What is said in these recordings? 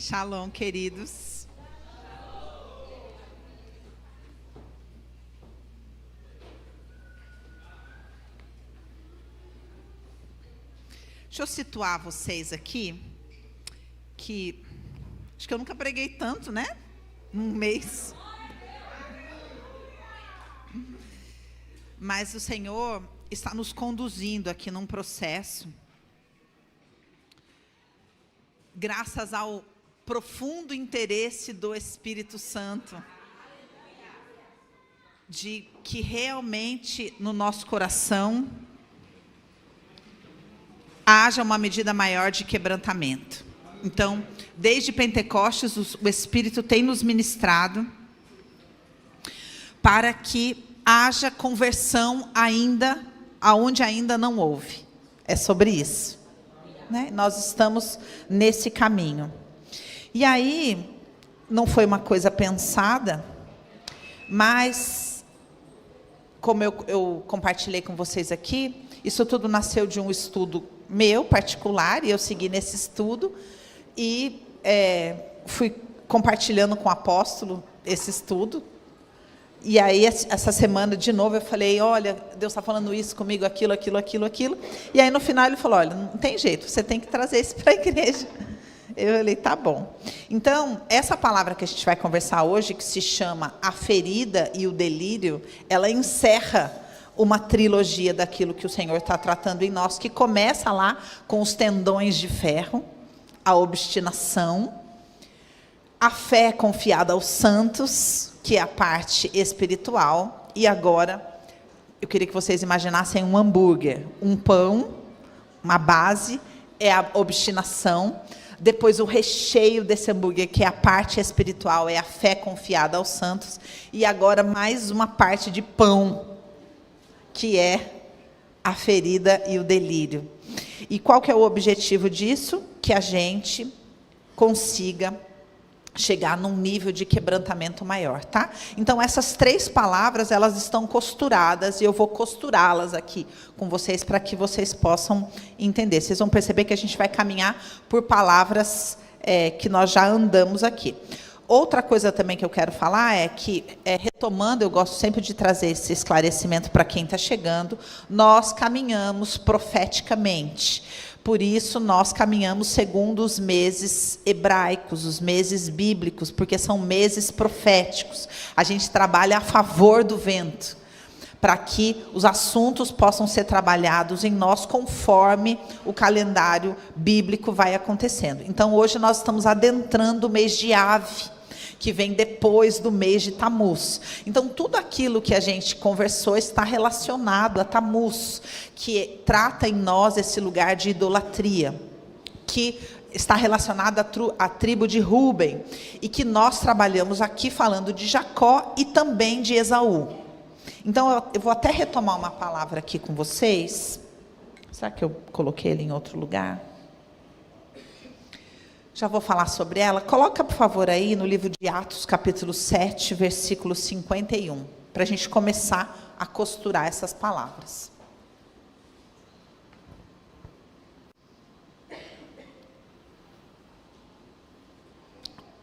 Shalom, queridos. Deixa eu situar vocês aqui, que acho que eu nunca preguei tanto, né? Num mês. Mas o Senhor está nos conduzindo aqui num processo, graças ao profundo interesse do Espírito Santo, de que realmente no nosso coração haja uma medida maior de quebrantamento. Então, desde Pentecostes, o Espírito tem nos ministrado para que haja conversão ainda, aonde ainda não houve. É sobre isso, né? Nós estamos nesse caminho. E aí, não foi uma coisa pensada, mas, como eu compartilhei com vocês aqui, isso tudo nasceu de um estudo meu, particular, e eu segui nesse estudo, e fui compartilhando com o apóstolo esse estudo. E aí, essa semana, de novo, eu falei, olha, Deus está falando isso comigo, aquilo. E aí, no final, ele falou, olha, não tem jeito, você tem que trazer isso para a igreja. Eu falei, tá bom. Então, essa palavra que a gente vai conversar hoje, que se chama A Ferida e o Delírio, ela encerra uma trilogia daquilo que o Senhor está tratando em nós, que começa lá com os tendões de ferro, a obstinação, a fé confiada aos santos, que é a parte espiritual, e agora, eu queria que vocês imaginassem um hambúrguer, um pão, uma base, é a obstinação. Depois o recheio desse hambúrguer, que é a parte espiritual, é a fé confiada aos santos. E agora mais uma parte de pão, que é a ferida e o delírio. E qual que é o objetivo disso? Que a gente consiga chegar num nível de quebrantamento maior, tá? Então, essas três palavras, elas estão costuradas, e eu vou costurá-las aqui com vocês, para que vocês possam entender. Vocês vão perceber que a gente vai caminhar por palavras que nós já andamos aqui. Outra coisa também que eu quero falar é que, retomando, eu gosto sempre de trazer esse esclarecimento para quem está chegando, nós caminhamos profeticamente. Por isso, nós caminhamos segundo os meses hebraicos, os meses bíblicos, porque são meses proféticos. A gente trabalha a favor do vento, para que os assuntos possam ser trabalhados em nós conforme o calendário bíblico vai acontecendo. Então, hoje nós estamos adentrando o mês de Ave, que vem depois do mês de Tamuz. Então, tudo aquilo que a gente conversou está relacionado a Tamuz, que trata em nós esse lugar de idolatria, que está relacionado à tribo de Rúben, e que nós trabalhamos aqui falando de Jacó e também de Esaú. Então, eu vou até retomar uma palavra aqui com vocês. Será que eu coloquei ele em outro lugar? Já vou falar sobre ela. Coloca, por favor, aí no livro de Atos, capítulo 7, versículo 51, para a gente começar a costurar essas palavras.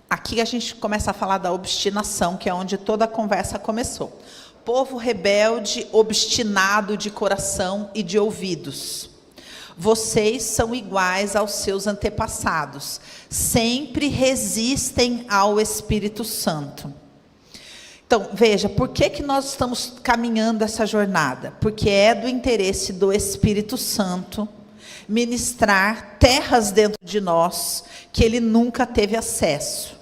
Aqui a gente começa a falar da obstinação, que é onde toda a conversa começou. Povo rebelde, obstinado de coração e de ouvidos. Vocês são iguais aos seus antepassados, sempre resistem ao Espírito Santo. Então, veja, por que nós estamos caminhando essa jornada? Porque é do interesse do Espírito Santo ministrar terras dentro de nós que ele nunca teve acesso.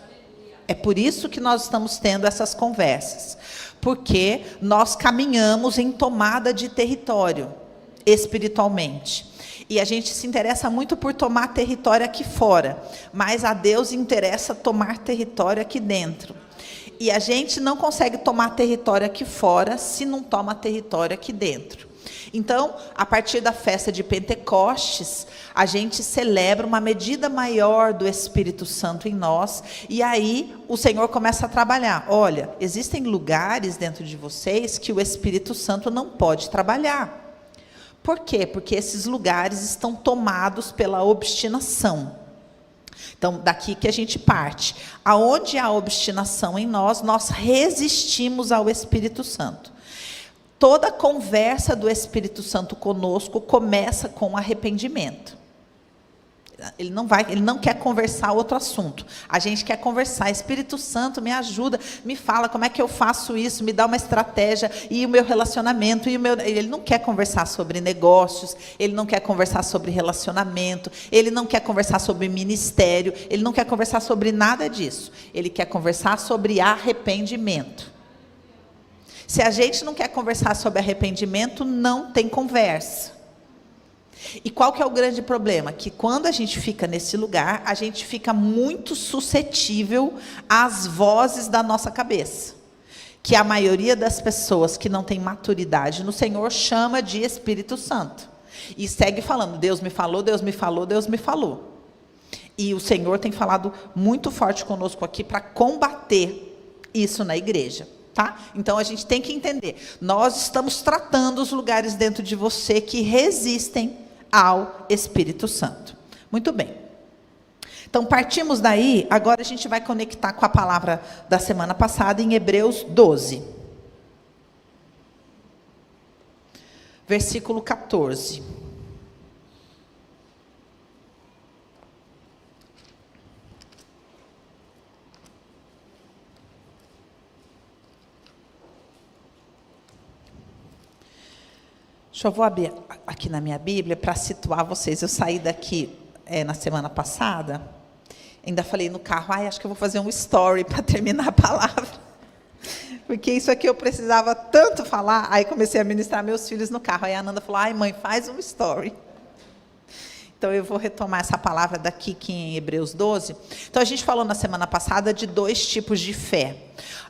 É por isso que nós estamos tendo essas conversas, porque nós caminhamos em tomada de território, espiritualmente. E a gente se interessa muito por tomar território aqui fora, mas a Deus interessa tomar território aqui dentro. E a gente não consegue tomar território aqui fora se não toma território aqui dentro. Então, a partir da festa de Pentecostes, a gente celebra uma medida maior do Espírito Santo em nós, e aí o Senhor começa a trabalhar. Olha, existem lugares dentro de vocês que o Espírito Santo não pode trabalhar. Por quê? Porque esses lugares estão tomados pela obstinação. Então, daqui que a gente parte. Aonde há obstinação em nós, nós resistimos ao Espírito Santo. Toda conversa do Espírito Santo conosco começa com arrependimento. Ele não quer conversar outro assunto. A gente quer conversar. Espírito Santo, me ajuda, me fala como é que eu faço isso, me dá uma estratégia, e o meu relacionamento, ele não quer conversar sobre negócios, ele não quer conversar sobre relacionamento, ele não quer conversar sobre ministério, ele não quer conversar sobre nada disso. Ele quer conversar sobre arrependimento. Se a gente não quer conversar sobre arrependimento, não tem conversa. E qual que é o grande problema? Que quando a gente fica nesse lugar, a gente fica muito suscetível às vozes da nossa cabeça. Que a maioria das pessoas que não tem maturidade no Senhor chama de Espírito Santo. E segue falando, Deus me falou, Deus me falou, Deus me falou. E o Senhor tem falado muito forte conosco aqui para combater isso na igreja. Tá? Então, a gente tem que entender. Nós estamos tratando os lugares dentro de você que resistem ao Espírito Santo. Muito bem. Então, partimos daí, agora a gente vai conectar com a palavra da semana passada em Hebreus 12. Versículo 14. Eu vou abrir aqui na minha Bíblia para situar vocês. Eu saí daqui na semana passada, ainda falei no carro, acho que eu vou fazer um story para terminar a palavra. Porque isso aqui eu precisava tanto falar, aí comecei a ministrar meus filhos no carro. Aí a Ananda falou, mãe, faz um story. Então, eu vou retomar essa palavra daqui, que em Hebreus 12. Então, a gente falou na semana passada de 2 tipos de fé.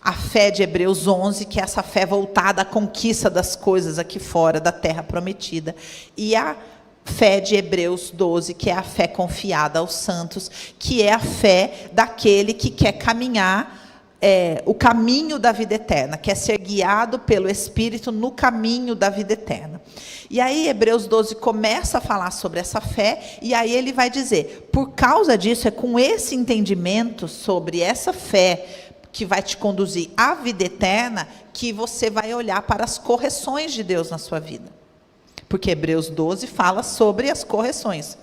A fé de Hebreus 11, que é essa fé voltada à conquista das coisas aqui fora, da terra prometida. E a fé de Hebreus 12, que é a fé confiada aos santos, que é a fé daquele que quer caminhar o caminho da vida eterna, quer ser guiado pelo Espírito no caminho da vida eterna. E aí Hebreus 12 começa a falar sobre essa fé, e aí ele vai dizer, por causa disso, é com esse entendimento sobre essa fé que vai te conduzir à vida eterna, que você vai olhar para as correções de Deus na sua vida. Porque Hebreus 12 fala sobre as correções.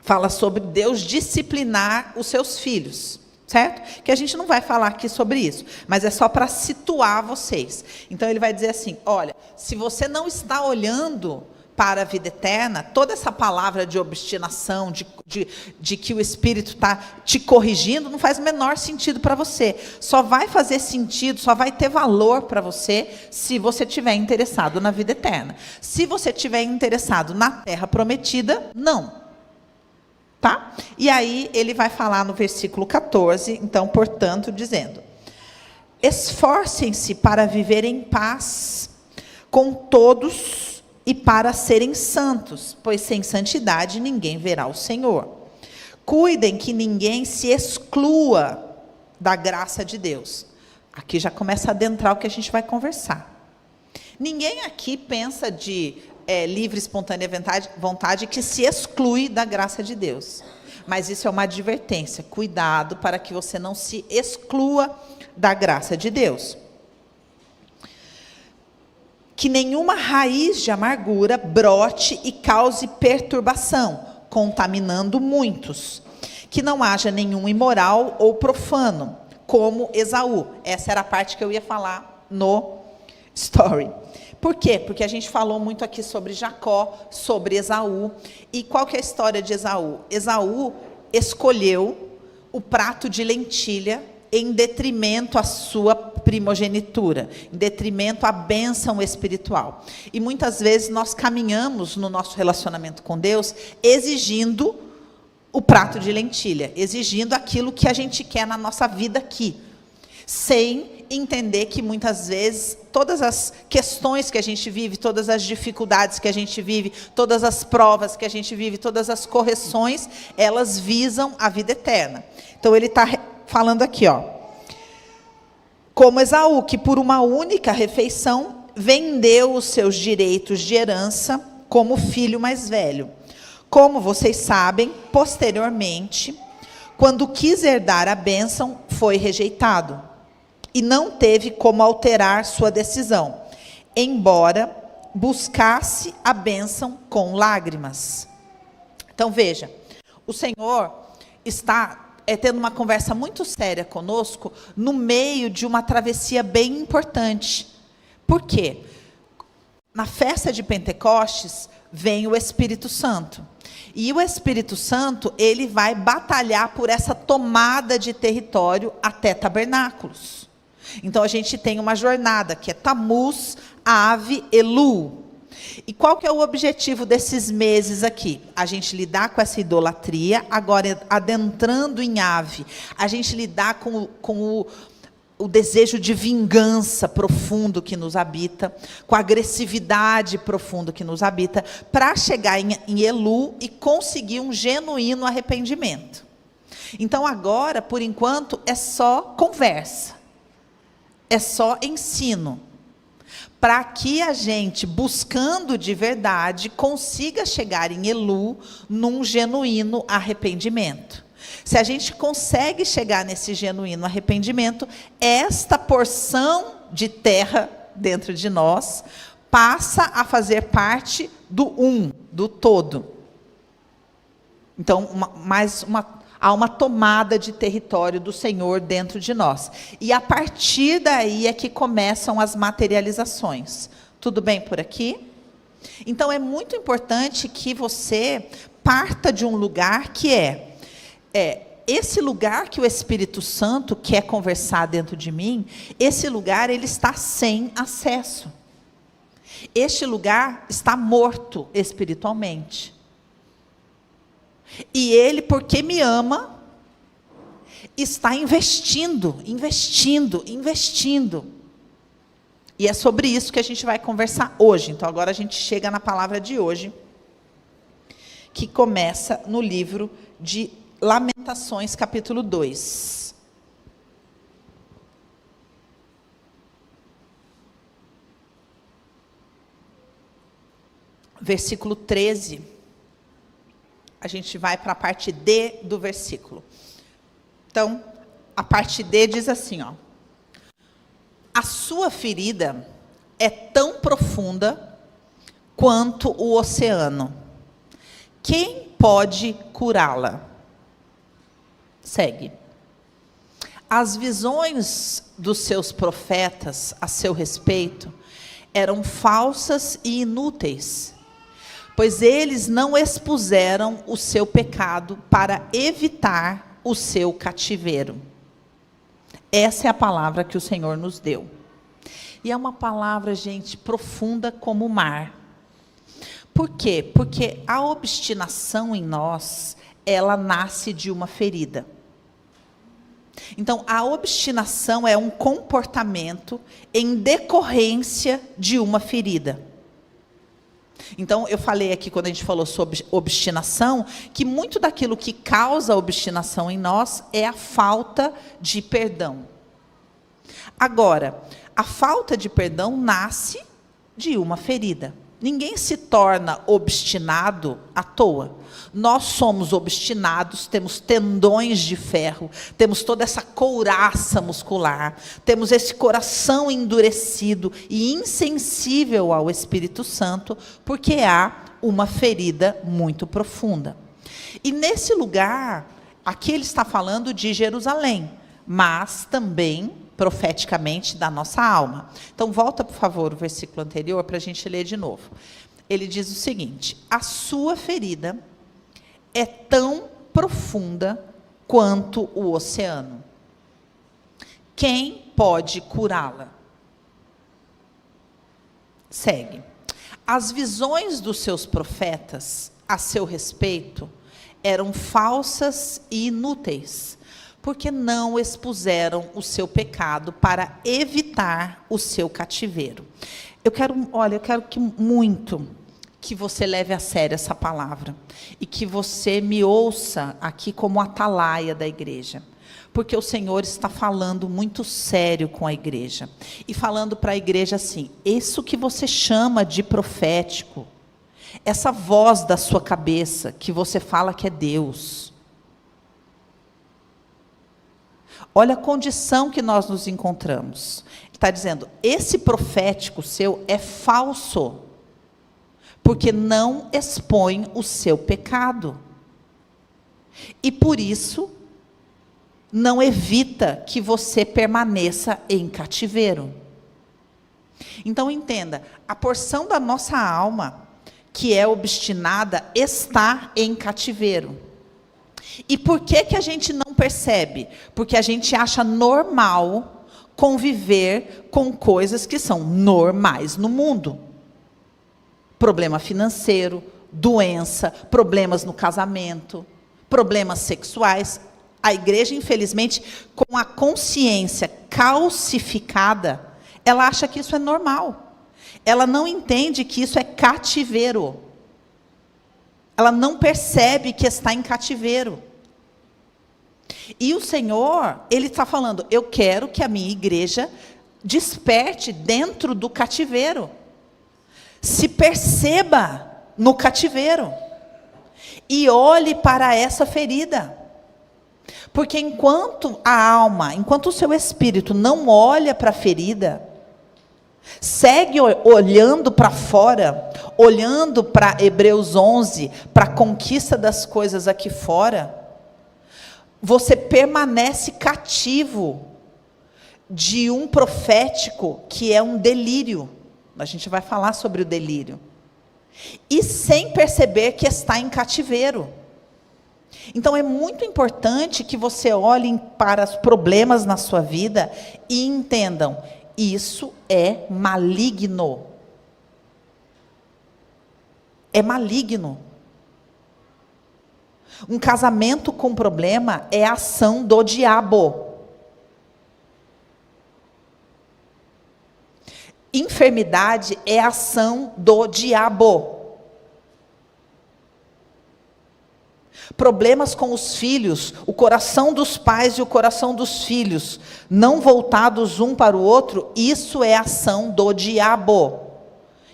Fala sobre Deus disciplinar os seus filhos. Certo? Que a gente não vai falar aqui sobre isso, mas é só para situar vocês. Então, ele vai dizer assim, olha, se você não está olhando para a vida eterna, toda essa palavra de obstinação, de que o Espírito está te corrigindo, não faz o menor sentido para você. Só vai fazer sentido, só vai ter valor para você, se você estiver interessado na vida eterna. Se você estiver interessado na terra prometida, não. Tá? E aí ele vai falar no versículo 14, então, portanto, dizendo, esforcem-se para viver em paz com todos e para serem santos, pois sem santidade ninguém verá o Senhor. Cuidem que ninguém se exclua da graça de Deus. Aqui já começa a adentrar o que a gente vai conversar. Ninguém aqui pensa de livre, espontânea vontade que se exclui da graça de Deus. Mas isso é uma advertência. Cuidado para que você não se exclua da graça de Deus. Que nenhuma raiz de amargura brote e cause perturbação, contaminando muitos. Que não haja nenhum imoral ou profano, como Esaú. Essa era a parte que eu ia falar no story. Por quê? Porque a gente falou muito aqui sobre Jacó, sobre Esaú. E qual que é a história de Esaú? Esaú escolheu o prato de lentilha em detrimento à sua primogenitura, em detrimento à bênção espiritual. E muitas vezes nós caminhamos no nosso relacionamento com Deus exigindo o prato de lentilha, exigindo aquilo que a gente quer na nossa vida aqui, sem entender que muitas vezes todas as questões que a gente vive, todas as dificuldades que a gente vive, todas as provas que a gente vive, todas as correções, elas visam a vida eterna. Então ele está falando aqui, como Esaú, que por uma única refeição vendeu os seus direitos de herança como filho mais velho. Como vocês sabem, posteriormente, quando quis herdar a bênção, foi rejeitado, e não teve como alterar sua decisão, embora buscasse a bênção com lágrimas. Então veja, o Senhor está tendo uma conversa muito séria conosco, no meio de uma travessia bem importante. Por quê? Na festa de Pentecostes, vem o Espírito Santo. E o Espírito Santo, ele vai batalhar por essa tomada de território até Tabernáculos. Então, a gente tem uma jornada, que é Tamuz, Ave, Elu. E qual que é o objetivo desses meses aqui? A gente lidar com essa idolatria, agora adentrando em Ave, a gente lidar com o desejo de vingança profundo que nos habita, com a agressividade profunda que nos habita, para chegar em Elu e conseguir um genuíno arrependimento. Então agora, por enquanto, é só conversa, é só ensino, para que a gente, buscando de verdade, consiga chegar em Elu num genuíno arrependimento. Se a gente consegue chegar nesse genuíno arrependimento, esta porção de terra dentro de nós passa a fazer parte do todo. Então, há uma tomada de território do Senhor dentro de nós. E a partir daí é que começam as materializações. Tudo bem por aqui? Então, é muito importante que você parta de um lugar que esse lugar que o Espírito Santo quer conversar dentro de mim, esse lugar ele está sem acesso. Este lugar está morto espiritualmente. E ele, porque me ama, está investindo. E é sobre isso que a gente vai conversar hoje. Então agora a gente chega na palavra de hoje, que começa no livro de Lamentações, capítulo 2. Versículo 13. A gente vai para a parte D do versículo. Então, a parte D diz assim, ó: a sua ferida é tão profunda quanto o oceano. Quem pode curá-la? Segue. As visões dos seus profetas a seu respeito eram falsas e inúteis, pois eles não expuseram o seu pecado para evitar o seu cativeiro. Essa é a palavra que o Senhor nos deu. E é uma palavra, gente, profunda como o mar. Por quê? Porque a obstinação em nós, ela nasce de uma ferida. Então, a obstinação é um comportamento em decorrência de uma ferida. Então, eu falei aqui, quando a gente falou sobre obstinação, que muito daquilo que causa obstinação em nós é a falta de perdão. Agora, a falta de perdão nasce de uma ferida. Ninguém se torna obstinado à toa. Nós somos obstinados, temos tendões de ferro, temos toda essa couraça muscular, temos esse coração endurecido e insensível ao Espírito Santo, porque há uma ferida muito profunda. E nesse lugar, aqui ele está falando de Jerusalém, mas também profeticamente da nossa alma. Então, volta, por favor, o versículo anterior, para a gente ler de novo. Ele diz o seguinte: a sua ferida é tão profunda quanto o oceano. Quem pode curá-la? Segue. As visões dos seus profetas a seu respeito eram falsas e inúteis, porque não expuseram o seu pecado para evitar o seu cativeiro. Eu quero muito que você leve a sério essa palavra e que você me ouça aqui como atalaia da igreja, porque o Senhor está falando muito sério com a igreja e falando para a igreja assim: isso que você chama de profético, essa voz da sua cabeça que você fala que é Deus, Olha a condição que nós nos encontramos. Ele está dizendo, esse profético seu é falso, porque não expõe o seu pecado. E por isso, não evita que você permaneça em cativeiro. Então entenda, a porção da nossa alma, que é obstinada, está em cativeiro. E por que a gente não percebe? Porque a gente acha normal conviver com coisas que são normais no mundo. Problema financeiro, doença, problemas no casamento, problemas sexuais. A igreja, infelizmente, com a consciência calcificada, ela acha que isso é normal. Ela não entende que isso é cativeiro. Ela não percebe que está em cativeiro. E o Senhor, Ele está falando, eu quero que a minha igreja desperte dentro do cativeiro. Se perceba no cativeiro. E olhe para essa ferida. Porque enquanto a alma, enquanto o seu espírito não olha para a ferida, segue olhando para fora, olhando para Hebreus 11, para a conquista das coisas aqui fora, você permanece cativo de um profético que é um delírio. A gente vai falar sobre o delírio. E sem perceber que está em cativeiro. Então é muito importante que você olhe para os problemas na sua vida e entendam, isso é maligno. É maligno. Um casamento com problema é ação do diabo. Enfermidade é ação do diabo. Problemas com os filhos, o coração dos pais e o coração dos filhos, não voltados um para o outro, isso é ação do diabo.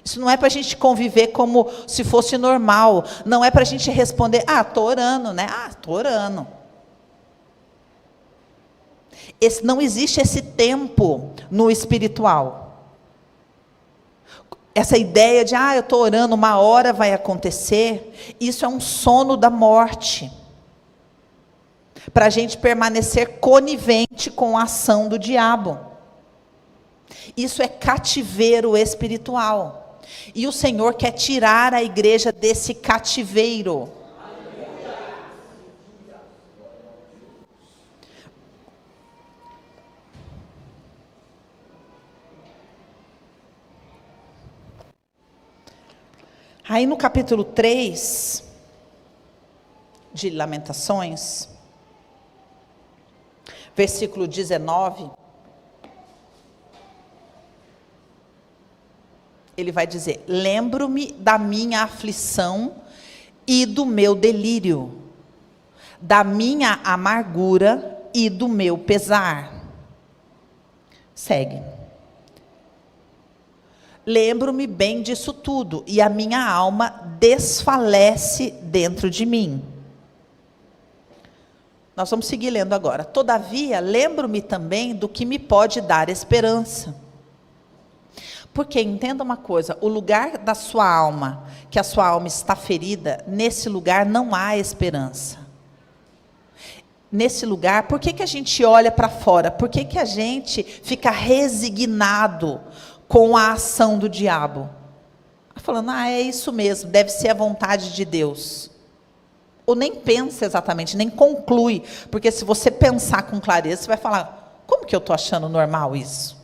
Isso não é para a gente conviver como se fosse normal. Não é para a gente responder, estou orando, né? Estou orando. Não existe esse tempo no espiritual. Essa ideia de, eu estou orando, uma hora vai acontecer, isso é um sono da morte. Para a gente permanecer conivente com a ação do diabo. Isso é cativeiro espiritual. E o Senhor quer tirar a igreja desse cativeiro. Aí no capítulo 3 de Lamentações, versículo 19, ele vai dizer, lembro-me da minha aflição e do meu delírio, da minha amargura e do meu pesar. Segue. Lembro-me bem disso tudo, e a minha alma desfalece dentro de mim. Nós vamos seguir lendo agora. Todavia, lembro-me também do que me pode dar esperança. Porque, entenda uma coisa, o lugar da sua alma, que a sua alma está ferida, nesse lugar não há esperança. Nesse lugar, por que a gente olha para fora? Por que a gente fica resignado com a ação do diabo? Falando, é isso mesmo, deve ser a vontade de Deus. Ou nem pensa exatamente, nem conclui, porque se você pensar com clareza, você vai falar, como que eu estou achando normal isso?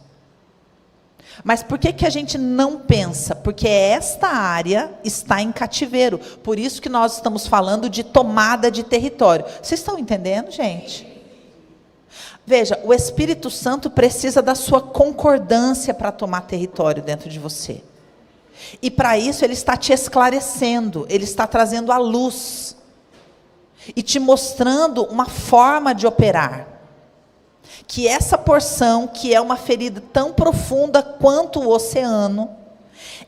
Mas por que a gente não pensa? Porque esta área está em cativeiro, por isso que nós estamos falando de tomada de território. Vocês estão entendendo, gente? Veja, o Espírito Santo precisa da sua concordância para tomar território dentro de você. E para isso ele está te esclarecendo, ele está trazendo a luz. E te mostrando uma forma de operar. Que essa porção, que é uma ferida tão profunda quanto o oceano,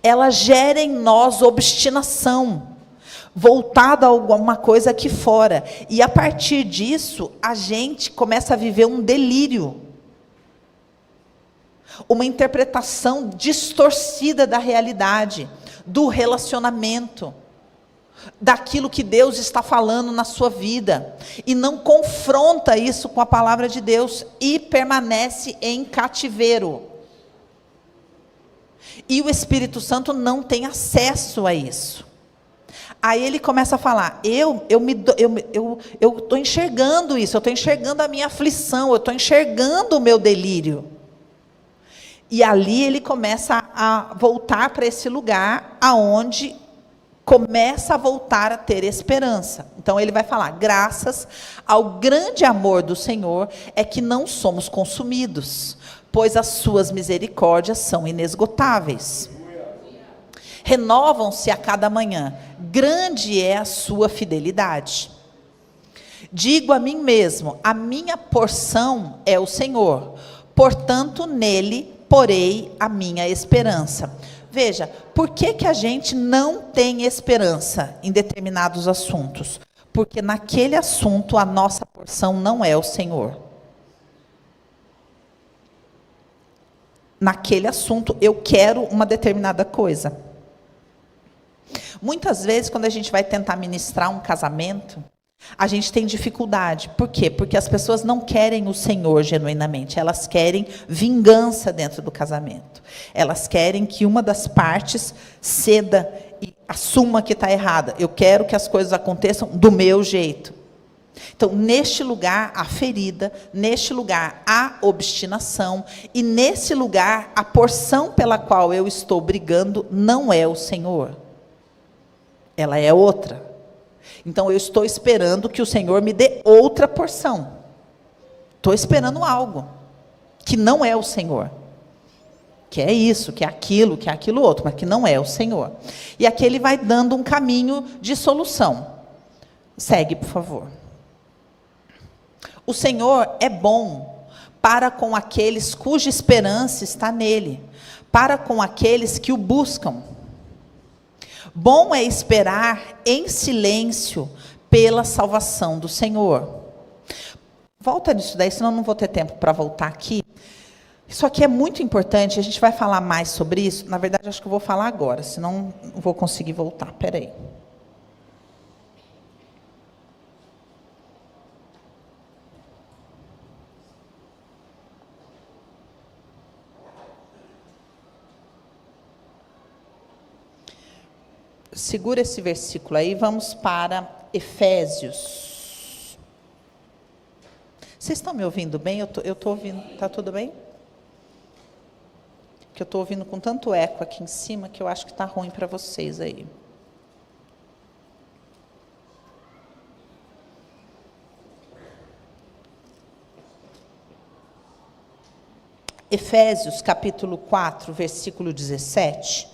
ela gera em nós obstinação. voltado a alguma coisa aqui fora. E a partir disso, a gente começa a viver um delírio. Uma interpretação distorcida da realidade, do relacionamento, daquilo que Deus está falando na sua vida, e não confronta isso com a palavra de Deus, e permanece em cativeiro. E o Espírito Santo não tem acesso a isso. Aí ele começa a falar, eu estou enxergando isso, eu estou enxergando a minha aflição, eu estou enxergando o meu delírio. E ali ele começa a voltar para esse lugar aonde começa a voltar a ter esperança. Então ele vai falar, graças ao grande amor do Senhor é que não somos consumidos, pois as suas misericórdias são inesgotáveis. Renovam-se a cada manhã, grande é a sua fidelidade. Digo a mim mesmo, a minha porção é o Senhor, portanto nele porei a minha esperança. Veja, por que a gente não tem esperança em determinados assuntos? Porque naquele assunto a nossa porção não é o Senhor. Naquele assunto eu quero uma determinada coisa. Muitas vezes, quando a gente vai tentar ministrar um casamento, a gente tem dificuldade. Por quê? Porque as pessoas não querem o Senhor genuinamente. Elas querem vingança dentro do casamento. Elas querem que uma das partes ceda e assuma que está errada. Eu quero que as coisas aconteçam do meu jeito. Então, neste lugar, a ferida, neste lugar, a obstinação, e nesse lugar, a porção pela qual eu estou brigando não é o Senhor. Ela é outra. Então, eu estou esperando que o Senhor me dê outra porção. Estou esperando algo que não é o Senhor. Que é isso, que é aquilo outro, mas que não é o Senhor. E aqui ele vai dando um caminho de solução. Segue, por favor. O Senhor é bom para com aqueles cuja esperança está nele, para com aqueles que o buscam. Bom é esperar em silêncio pela salvação do Senhor. Volta nisso daí, senão eu não vou ter tempo para voltar aqui. Isso aqui é muito importante, a gente vai falar mais sobre isso. Na verdade, acho que eu vou falar agora, senão não vou conseguir voltar. Espera aí. Segura esse versículo aí, vamos para Efésios. Vocês estão me ouvindo bem? Eu estou ouvindo, está tudo bem? Que eu estou ouvindo com tanto eco aqui em cima, que eu acho que está ruim para vocês aí. Efésios capítulo 4, versículo 17.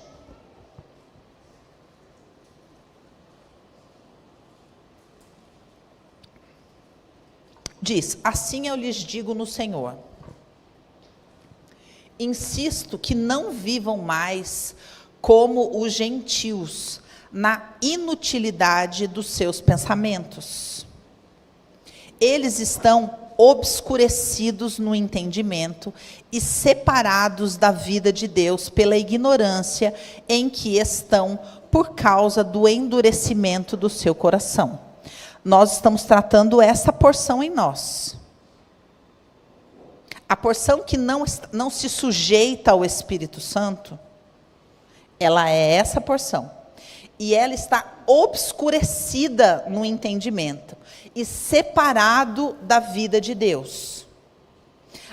Diz, assim eu lhes digo no Senhor, insisto que não vivam mais como os gentios, na inutilidade dos seus pensamentos. Eles estão obscurecidos no entendimento e separados da vida de Deus pela ignorância em que estão por causa do endurecimento do seu coração. Nós estamos tratando essa porção em nós. A porção que não se sujeita ao Espírito Santo, ela é essa porção. E ela está obscurecida no entendimento e separado da vida de Deus.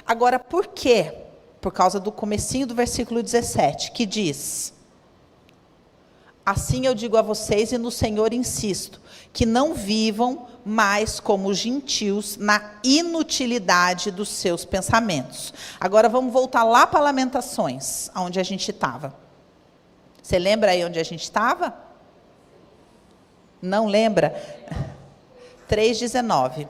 Agora, por quê? Por causa do comecinho do versículo 17, que diz: assim eu digo a vocês e no Senhor insisto, que não vivam mais como os gentios na inutilidade dos seus pensamentos. Agora vamos voltar lá para Lamentações, onde a gente estava. Você lembra aí onde a gente estava? Não lembra? 3,19.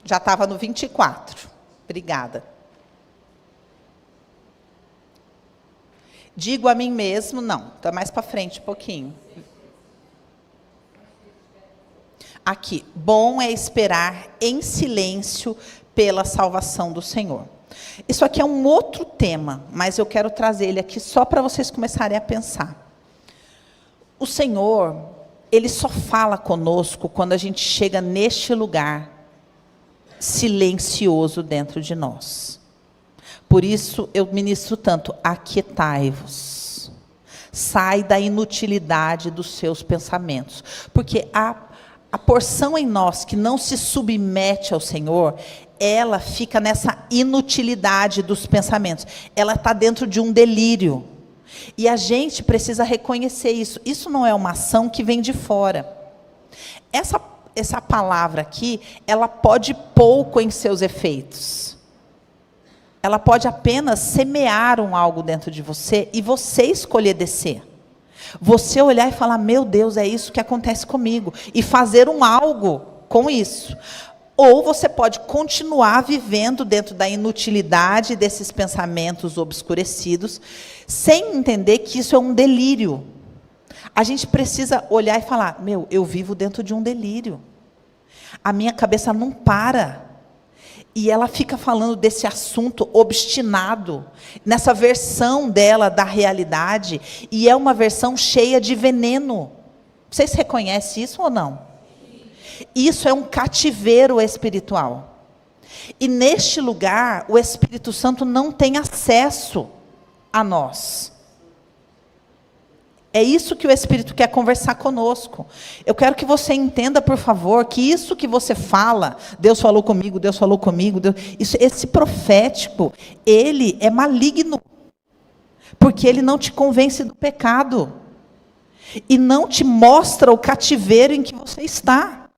Já estava no 24. Obrigada. Digo a mim mesmo, não, está mais para frente um pouquinho. Aqui, bom é esperar em silêncio pela salvação do Senhor. Isso aqui é um outro tema, mas eu quero trazer ele aqui só para vocês começarem a pensar. O Senhor, Ele só fala conosco quando a gente chega neste lugar silencioso dentro de nós. Por isso eu ministro tanto, aquietai-vos. Sai da inutilidade dos seus pensamentos. Porque a porção em nós que não se submete ao Senhor, ela fica nessa inutilidade dos pensamentos. Ela está dentro de um delírio. E a gente precisa reconhecer isso. Isso não é uma ação que vem de fora. Essa palavra aqui, ela pode pouco em seus efeitos. Ela pode apenas semear algo dentro de você e você escolher descer. Você olhar e falar, meu Deus, é isso que acontece comigo. E fazer algo com isso. Ou você pode continuar vivendo dentro da inutilidade desses pensamentos obscurecidos, sem entender que isso é um delírio. A gente precisa olhar e falar, eu vivo dentro de um delírio. A minha cabeça não para. E ela fica falando desse assunto obstinado, nessa versão dela da realidade, e é uma versão cheia de veneno. Vocês reconhecem isso ou não? Isso é um cativeiro espiritual. E neste lugar, o Espírito Santo não tem acesso a nós. É isso que o Espírito quer conversar conosco. Eu quero que você entenda, por favor, que isso que você fala, Deus falou comigo, Deus falou comigo, esse profético, ele é maligno. Porque ele não te convence do pecado. E não te mostra o cativeiro em que você está.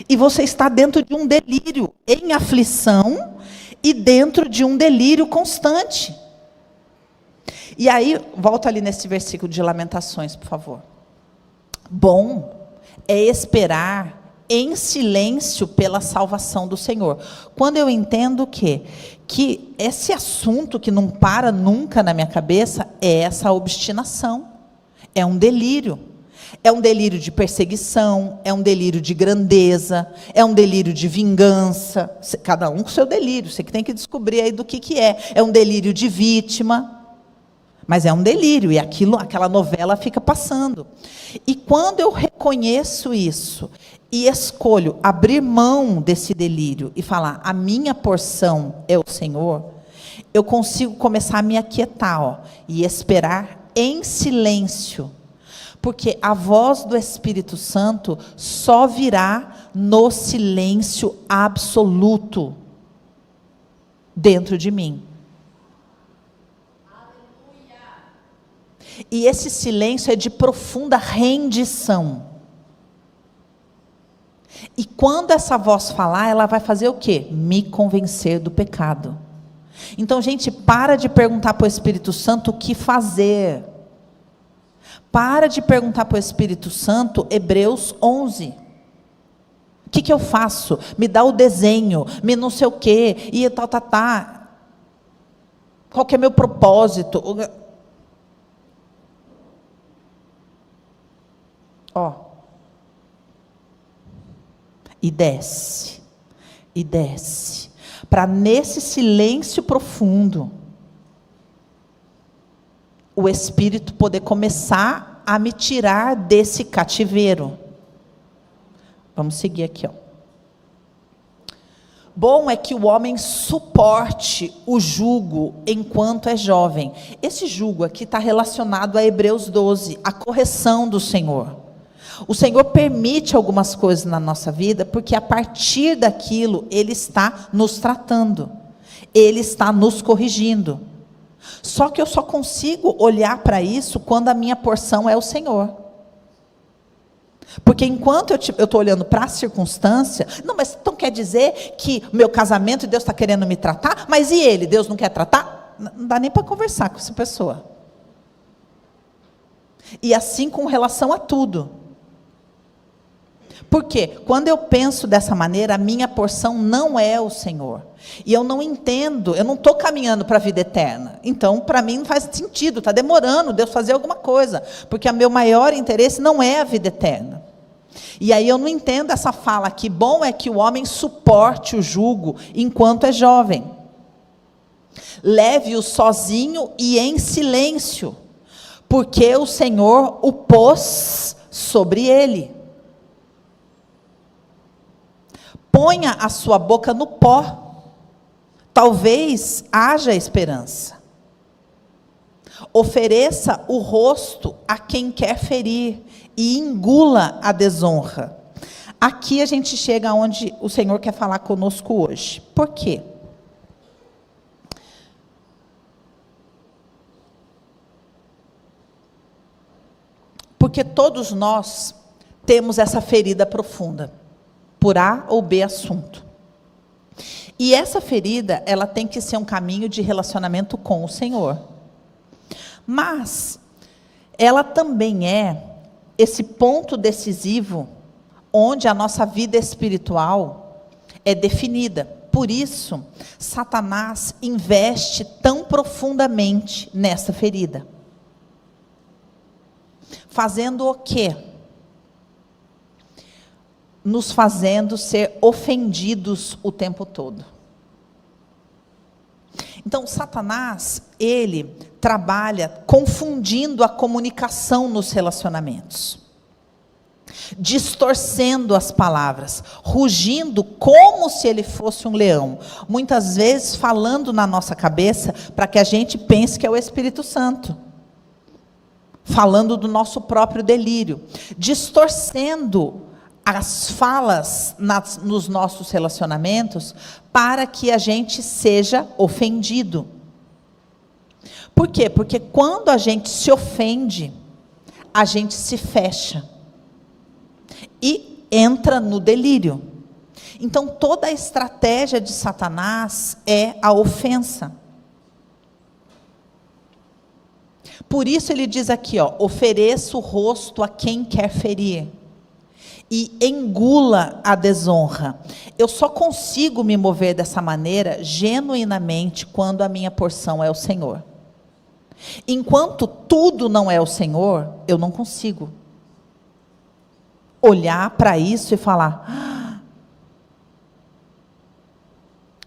E você está dentro de um delírio, em aflição, e dentro de um delírio constante. E aí, volta ali nesse versículo de Lamentações, por favor. Bom é esperar em silêncio pela salvação do Senhor. Quando eu entendo que esse assunto que não para nunca na minha cabeça é essa obstinação. É um delírio. É um delírio de perseguição, é um delírio de grandeza, é um delírio de vingança. Cada um com o seu delírio, você que tem que descobrir aí do que é. É um delírio de vítima. Mas é um delírio, e aquela novela fica passando. E quando eu reconheço isso, e escolho abrir mão desse delírio, e falar, a minha porção é o Senhor, eu consigo começar a me aquietar, e esperar em silêncio. Porque a voz do Espírito Santo só virá no silêncio absoluto dentro de mim. E esse silêncio é de profunda rendição. E quando essa voz falar, ela vai fazer o quê? Me convencer do pecado. Então, gente, para de perguntar para o Espírito Santo o que fazer. Para de perguntar para o Espírito Santo, Hebreus 11. O que eu faço? Me dá o desenho, me não sei o quê, e tal. Qual que é meu propósito? E desce, para nesse silêncio profundo, o Espírito poder começar a me tirar desse cativeiro. Vamos seguir aqui, Bom é que o homem suporte o jugo enquanto é jovem. Esse jugo aqui está relacionado a Hebreus 12, a correção do Senhor. O Senhor permite algumas coisas na nossa vida, porque a partir daquilo, Ele está nos tratando. Ele está nos corrigindo. Só que eu só consigo olhar para isso quando a minha porção é o Senhor. Porque enquanto eu estou olhando para a circunstância, não, mas então quer dizer que o meu casamento, Deus está querendo me tratar, mas e ele? Deus não quer tratar? Não dá nem para conversar com essa pessoa. E assim com relação a tudo. Porque quando eu penso dessa maneira, a minha porção não é o Senhor. E eu não entendo, eu não estou caminhando para a vida eterna. Então, para mim não faz sentido, está demorando Deus fazer alguma coisa. Porque o meu maior interesse não é a vida eterna. E aí eu não entendo essa fala, que bom é que o homem suporte o jugo enquanto é jovem. Leve-o sozinho e em silêncio, porque o Senhor o pôs sobre ele. Ponha a sua boca no pó, talvez haja esperança. Ofereça o rosto a quem quer ferir e engula a desonra. Aqui a gente chega onde o Senhor quer falar conosco hoje. Por quê? Porque todos nós temos essa ferida profunda, por A ou B assunto. E essa ferida, ela tem que ser um caminho de relacionamento com o Senhor. Mas, ela também é esse ponto decisivo, onde a nossa vida espiritual é definida. Por isso, Satanás investe tão profundamente nessa ferida. Fazendo o quê? Nos fazendo ser ofendidos o tempo todo. Então, Satanás, ele trabalha confundindo a comunicação nos relacionamentos, distorcendo as palavras, rugindo como se ele fosse um leão, muitas vezes falando na nossa cabeça para que a gente pense que é o Espírito Santo, falando do nosso próprio delírio, distorcendo as falas nos nossos relacionamentos para que a gente seja ofendido. Por quê? Porque quando a gente se ofende, a gente se fecha e entra no delírio. Então toda a estratégia de Satanás é a ofensa. Por isso ele diz aqui, ó, ofereça o rosto a quem quer ferir e engula a desonra. Eu só consigo me mover dessa maneira genuinamente quando a minha porção é o Senhor. Enquanto tudo não é o Senhor, eu não consigo olhar para isso e falar: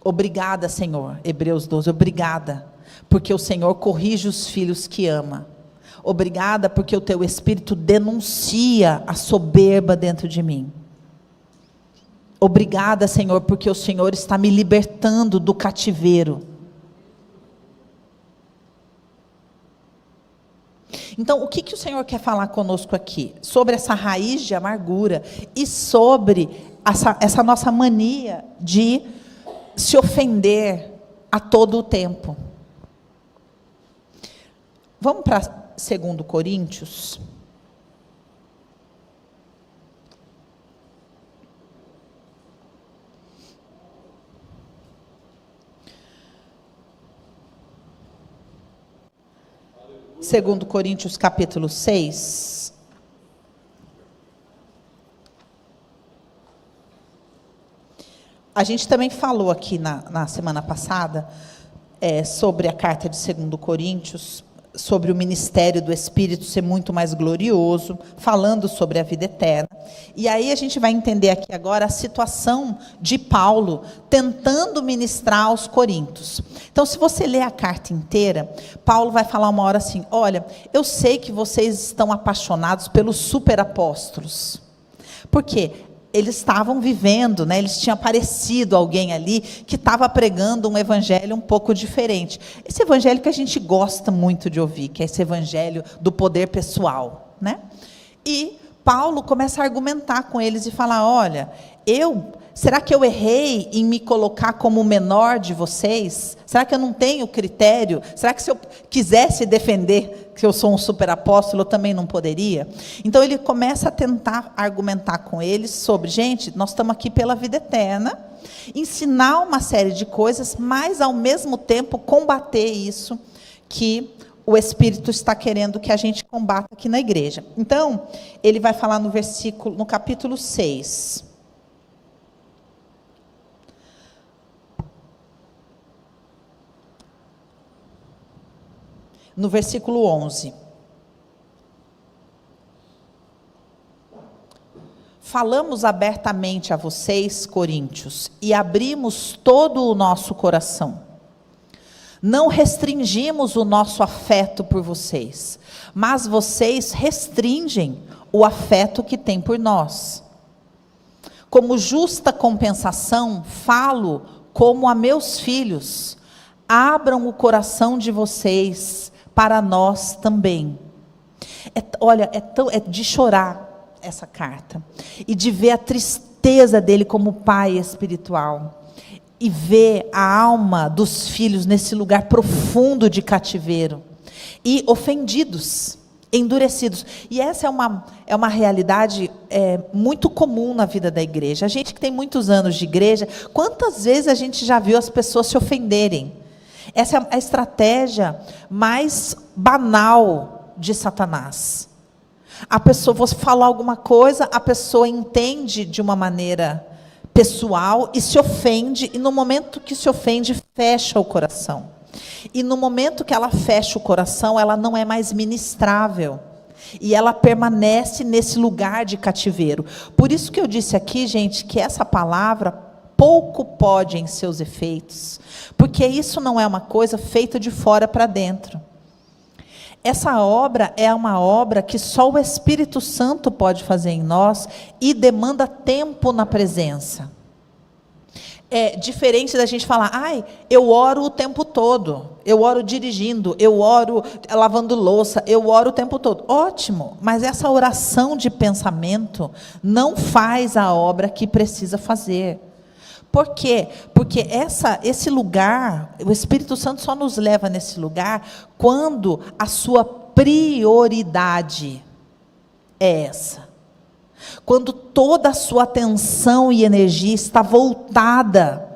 obrigada, Senhor. Hebreus 12, obrigada, porque o Senhor corrige os filhos que ama. Obrigada porque o teu Espírito denuncia a soberba dentro de mim. Obrigada, Senhor, porque o Senhor está me libertando do cativeiro. Então, o que o Senhor quer falar conosco aqui? Sobre essa raiz de amargura e sobre essa nossa mania de se ofender a todo o tempo. Vamos para 2 Coríntios. Segundo Coríntios capítulo 6. A gente também falou aqui na semana passada sobre a carta de 2 Coríntios, sobre o ministério do Espírito ser muito mais glorioso, falando sobre a vida eterna. E aí a gente vai entender aqui agora a situação de Paulo tentando ministrar aos coríntios. Então, se você ler a carta inteira, Paulo vai falar uma hora assim: olha, eu sei que vocês estão apaixonados pelos superapóstolos. Por quê? Eles estavam vivendo, né? Eles tinham aparecido alguém ali que estava pregando um evangelho um pouco diferente. Esse evangelho que a gente gosta muito de ouvir, que é esse evangelho do poder pessoal, né? E Paulo começa a argumentar com eles e falar: olha, será que eu errei em me colocar como o menor de vocês? Será que eu não tenho critério? Será que se eu quisesse defender que eu sou um superapóstolo, eu também não poderia? Então ele começa a tentar argumentar com eles sobre: gente, nós estamos aqui pela vida eterna, ensinar uma série de coisas, mas ao mesmo tempo combater isso que o Espírito está querendo que a gente combata aqui na igreja. Então, ele vai falar no capítulo 6. No versículo 11. Falamos abertamente a vocês, coríntios, e abrimos todo o nosso coração. Não restringimos o nosso afeto por vocês, mas vocês restringem o afeto que têm por nós. Como justa compensação, falo como a meus filhos: abram o coração de vocês para nós também. É de chorar essa carta, e de ver a tristeza dele como pai espiritual, e ver a alma dos filhos nesse lugar profundo de cativeiro, e ofendidos, endurecidos. E essa é uma realidade muito comum na vida da igreja. A gente que tem muitos anos de igreja, quantas vezes a gente já viu as pessoas se ofenderem? Essa é a estratégia mais banal de Satanás. A pessoa, você falar alguma coisa, a pessoa entende de uma maneira pessoal e se ofende, e no momento que se ofende, fecha o coração. E no momento que ela fecha o coração, ela não é mais ministrável. E ela permanece nesse lugar de cativeiro. Por isso que eu disse aqui, gente, que essa palavra pouco pode em seus efeitos. Porque isso não é uma coisa feita de fora para dentro. Essa obra é uma obra que só o Espírito Santo pode fazer em nós e demanda tempo na presença. É diferente da gente falar: eu oro o tempo todo, eu oro dirigindo, eu oro lavando louça, eu oro o tempo todo. Ótimo, mas essa oração de pensamento não faz a obra que precisa fazer. Por quê? Porque esse lugar, o Espírito Santo só nos leva nesse lugar quando a sua prioridade é essa. Quando toda a sua atenção e energia está voltada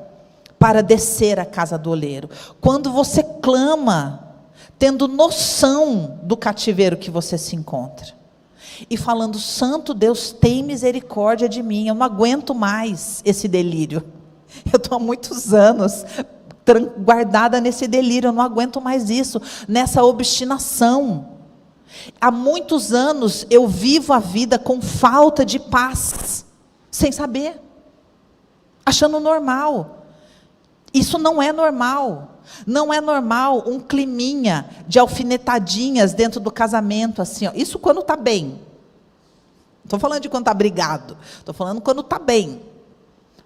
para descer à casa do oleiro. Quando você clama, tendo noção do cativeiro que você se encontra. E falando: Santo Deus, tem misericórdia de mim, eu não aguento mais esse delírio. Eu estou há muitos anos guardada nesse delírio, eu não aguento mais isso, nessa obstinação. Há muitos anos eu vivo a vida com falta de paz, sem saber, achando normal. Isso não é normal. Não é normal um climinha de alfinetadinhas dentro do casamento, assim, ó. Isso quando está bem. Não estou falando de quando está brigado, estou falando quando está bem.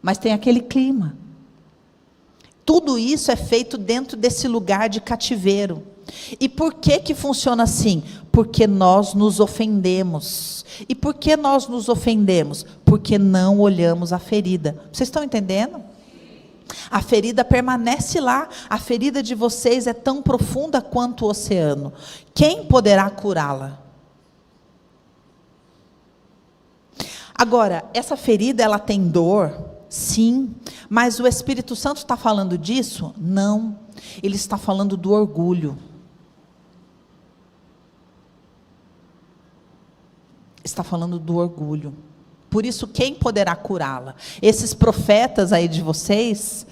Mas tem aquele clima. Tudo isso é feito dentro desse lugar de cativeiro. E por que funciona assim? Porque nós nos ofendemos. E por que nós nos ofendemos? Porque não olhamos a ferida. Vocês estão entendendo? A ferida permanece lá. A ferida de vocês é tão profunda quanto o oceano. Quem poderá curá-la? Agora, essa ferida, ela tem dor? Sim, mas o Espírito Santo está falando disso? Não, ele está falando do orgulho. Está falando do orgulho. Por isso, quem poderá curá-la? Esses profetas aí de vocês,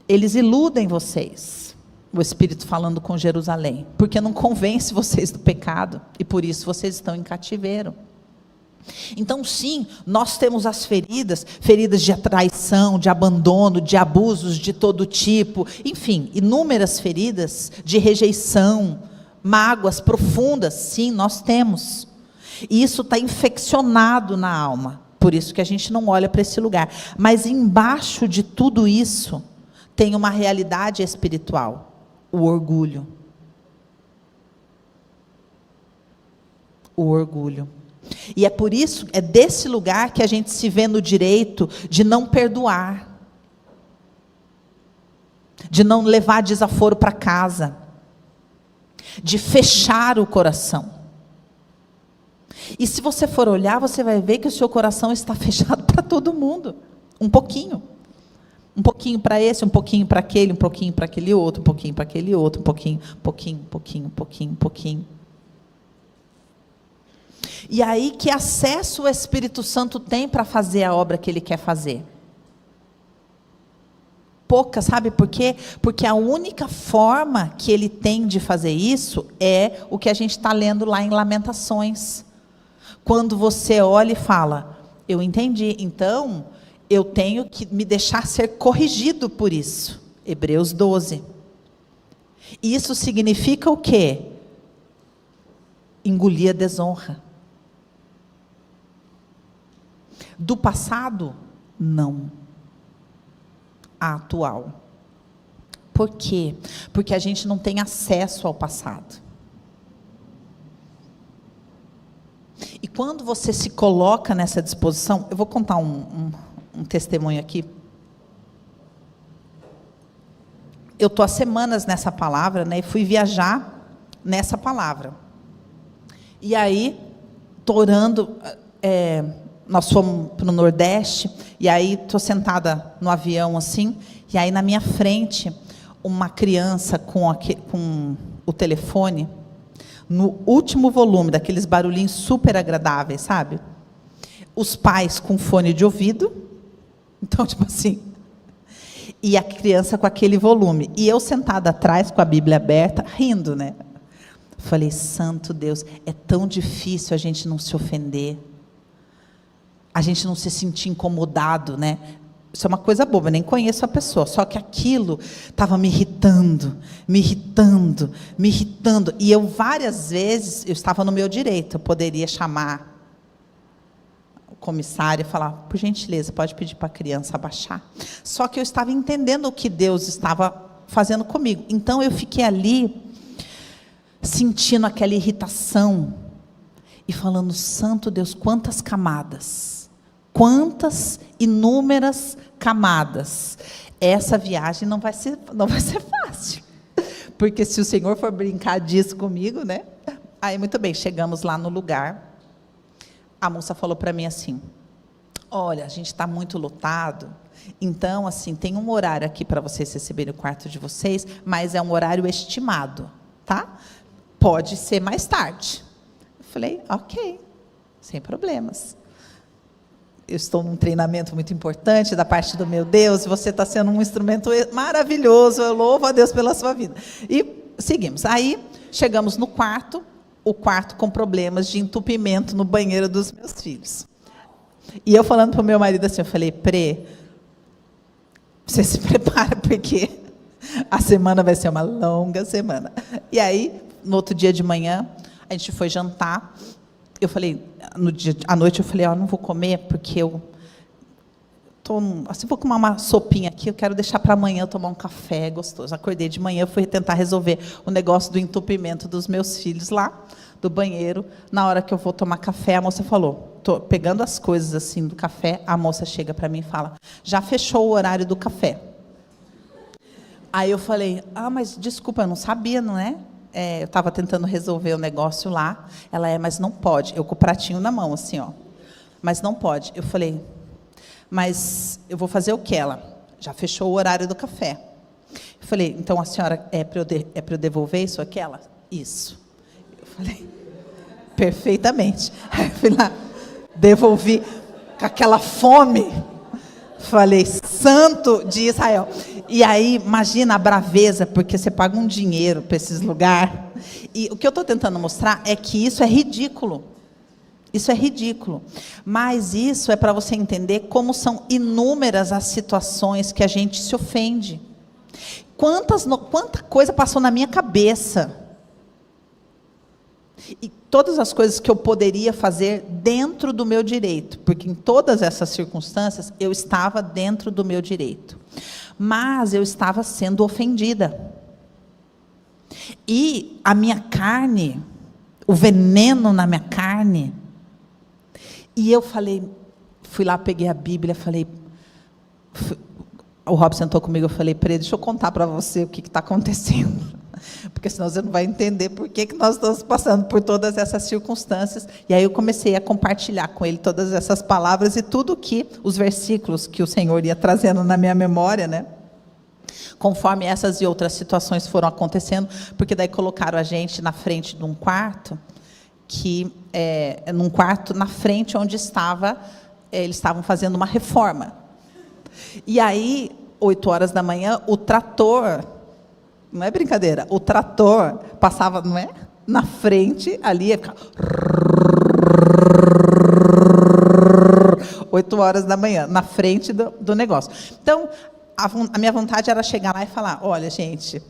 eles iludem vocês. O Espírito falando com Jerusalém, porque não convence vocês do pecado, e por isso vocês estão em cativeiro. Então, sim, nós temos as feridas de traição, de abandono, de abusos de todo tipo, enfim, inúmeras feridas de rejeição, mágoas profundas, sim, nós temos. E isso está infeccionado na alma, por isso que a gente não olha para esse lugar. Mas embaixo de tudo isso, tem uma realidade espiritual, o orgulho. O orgulho. E é por isso, é desse lugar que a gente se vê no direito de não perdoar, de não levar desaforo para casa, de fechar o coração. E se você for olhar, você vai ver que o seu coração está fechado para todo mundo, um pouquinho. Um pouquinho para esse, um pouquinho para aquele, um pouquinho para aquele outro, um pouquinho para aquele outro, um pouquinho. E aí, que acesso o Espírito Santo tem para fazer a obra que ele quer fazer? Pouca, sabe por quê? Porque a única forma que ele tem de fazer isso é o que a gente está lendo lá em Lamentações. Quando você olha e fala, eu entendi, então eu tenho que me deixar ser corrigido por isso. Hebreus 12. Isso significa o quê? Engolir a desonra. Do passado? Não. A atual. Por quê? Porque a gente não tem acesso ao passado. E quando você se coloca nessa disposição, eu vou contar um testemunho aqui. Eu estou há semanas nessa palavra, né, e fui viajar nessa palavra. E aí, estou orando, nós fomos para o Nordeste, e aí estou sentada no avião assim, e aí na minha frente, uma criança com o telefone, no último volume, daqueles barulhinhos super agradáveis, sabe? Os pais com fone de ouvido, então, tipo assim, e a criança com aquele volume, e eu sentada atrás com a Bíblia aberta, rindo, né? Falei, santo Deus, é tão difícil a gente não se ofender, a gente não se sentir incomodado, né? Isso é uma coisa boba, eu nem conheço a pessoa, só que aquilo estava me irritando, e eu várias vezes, eu estava no meu direito, eu poderia chamar o comissário e falar, por gentileza, pode pedir para a criança abaixar, só que eu estava entendendo o que Deus estava fazendo comigo, então eu fiquei ali, sentindo aquela irritação, e falando, santo Deus, quantas camadas, quantas inúmeras camadas. Essa viagem não vai ser fácil. Porque se o Senhor for brincar disso comigo, né? Aí, muito bem, chegamos lá no lugar. A moça falou para mim assim, olha, a gente está muito lotado, então, assim, tem um horário aqui para vocês receberem o quarto de vocês, mas é um horário estimado, tá? Pode ser mais tarde. Eu falei, ok, sem problemas. Eu estou num treinamento muito importante da parte do meu Deus, e você está sendo um instrumento maravilhoso, eu louvo a Deus pela sua vida. E seguimos. Aí, chegamos no quarto, o quarto com problemas de entupimento no banheiro dos meus filhos. E eu falando para o meu marido assim, eu falei, você se prepara, porque a semana vai ser uma longa semana. E aí, no outro dia de manhã, a gente foi jantar. Eu falei, à noite eu falei, não vou comer, porque eu assim, vou comer uma sopinha aqui, eu quero deixar para amanhã eu tomar um café gostoso. Acordei de manhã, fui tentar resolver o negócio do entupimento dos meus filhos lá, do banheiro. Na hora que eu vou tomar café, a moça falou, estou pegando as coisas assim do café, a moça chega para mim e fala, já fechou o horário do café. Aí eu falei, mas desculpa, eu não sabia, não é? Eu estava tentando resolver o negócio lá. Ela, mas não pode. Eu com o pratinho na mão, assim, ó. Mas não pode. Eu falei, mas eu vou fazer o quê? Ela, já fechou o horário do café. Eu falei, então a senhora é para eu devolver isso aqui? Ela, isso. Eu falei, perfeitamente. Aí eu fui lá, devolvi com aquela fome. Falei, santo de Israel. E aí, imagina a braveza, porque você paga um dinheiro para esses lugares. E o que eu estou tentando mostrar é que isso é ridículo. Isso é ridículo. Mas isso é para você entender como são inúmeras as situações que a gente se ofende. Quanta coisa passou na minha cabeça. E todas as coisas que eu poderia fazer dentro do meu direito, porque em todas essas circunstâncias eu estava dentro do meu direito, mas eu estava sendo ofendida, e a minha carne, o veneno na minha carne, e eu falei, fui lá, peguei a Bíblia, falei, o Rob sentou comigo, eu falei, deixa eu contar para você o que está acontecendo. Porque senão você não vai entender por que nós estamos passando por todas essas circunstâncias. E aí eu comecei a compartilhar com ele todas essas palavras e tudo que, os versículos que o Senhor ia trazendo na minha memória, né? Conforme essas e outras situações foram acontecendo, porque daí colocaram a gente na frente de um quarto, num quarto na frente onde eles estavam fazendo uma reforma. E aí, 8 horas da manhã, o trator, não é brincadeira, o trator passava, não é? Na frente, ali, ia ficar 8 horas da manhã, na frente do negócio. Então, a minha vontade era chegar lá e falar, olha, gente,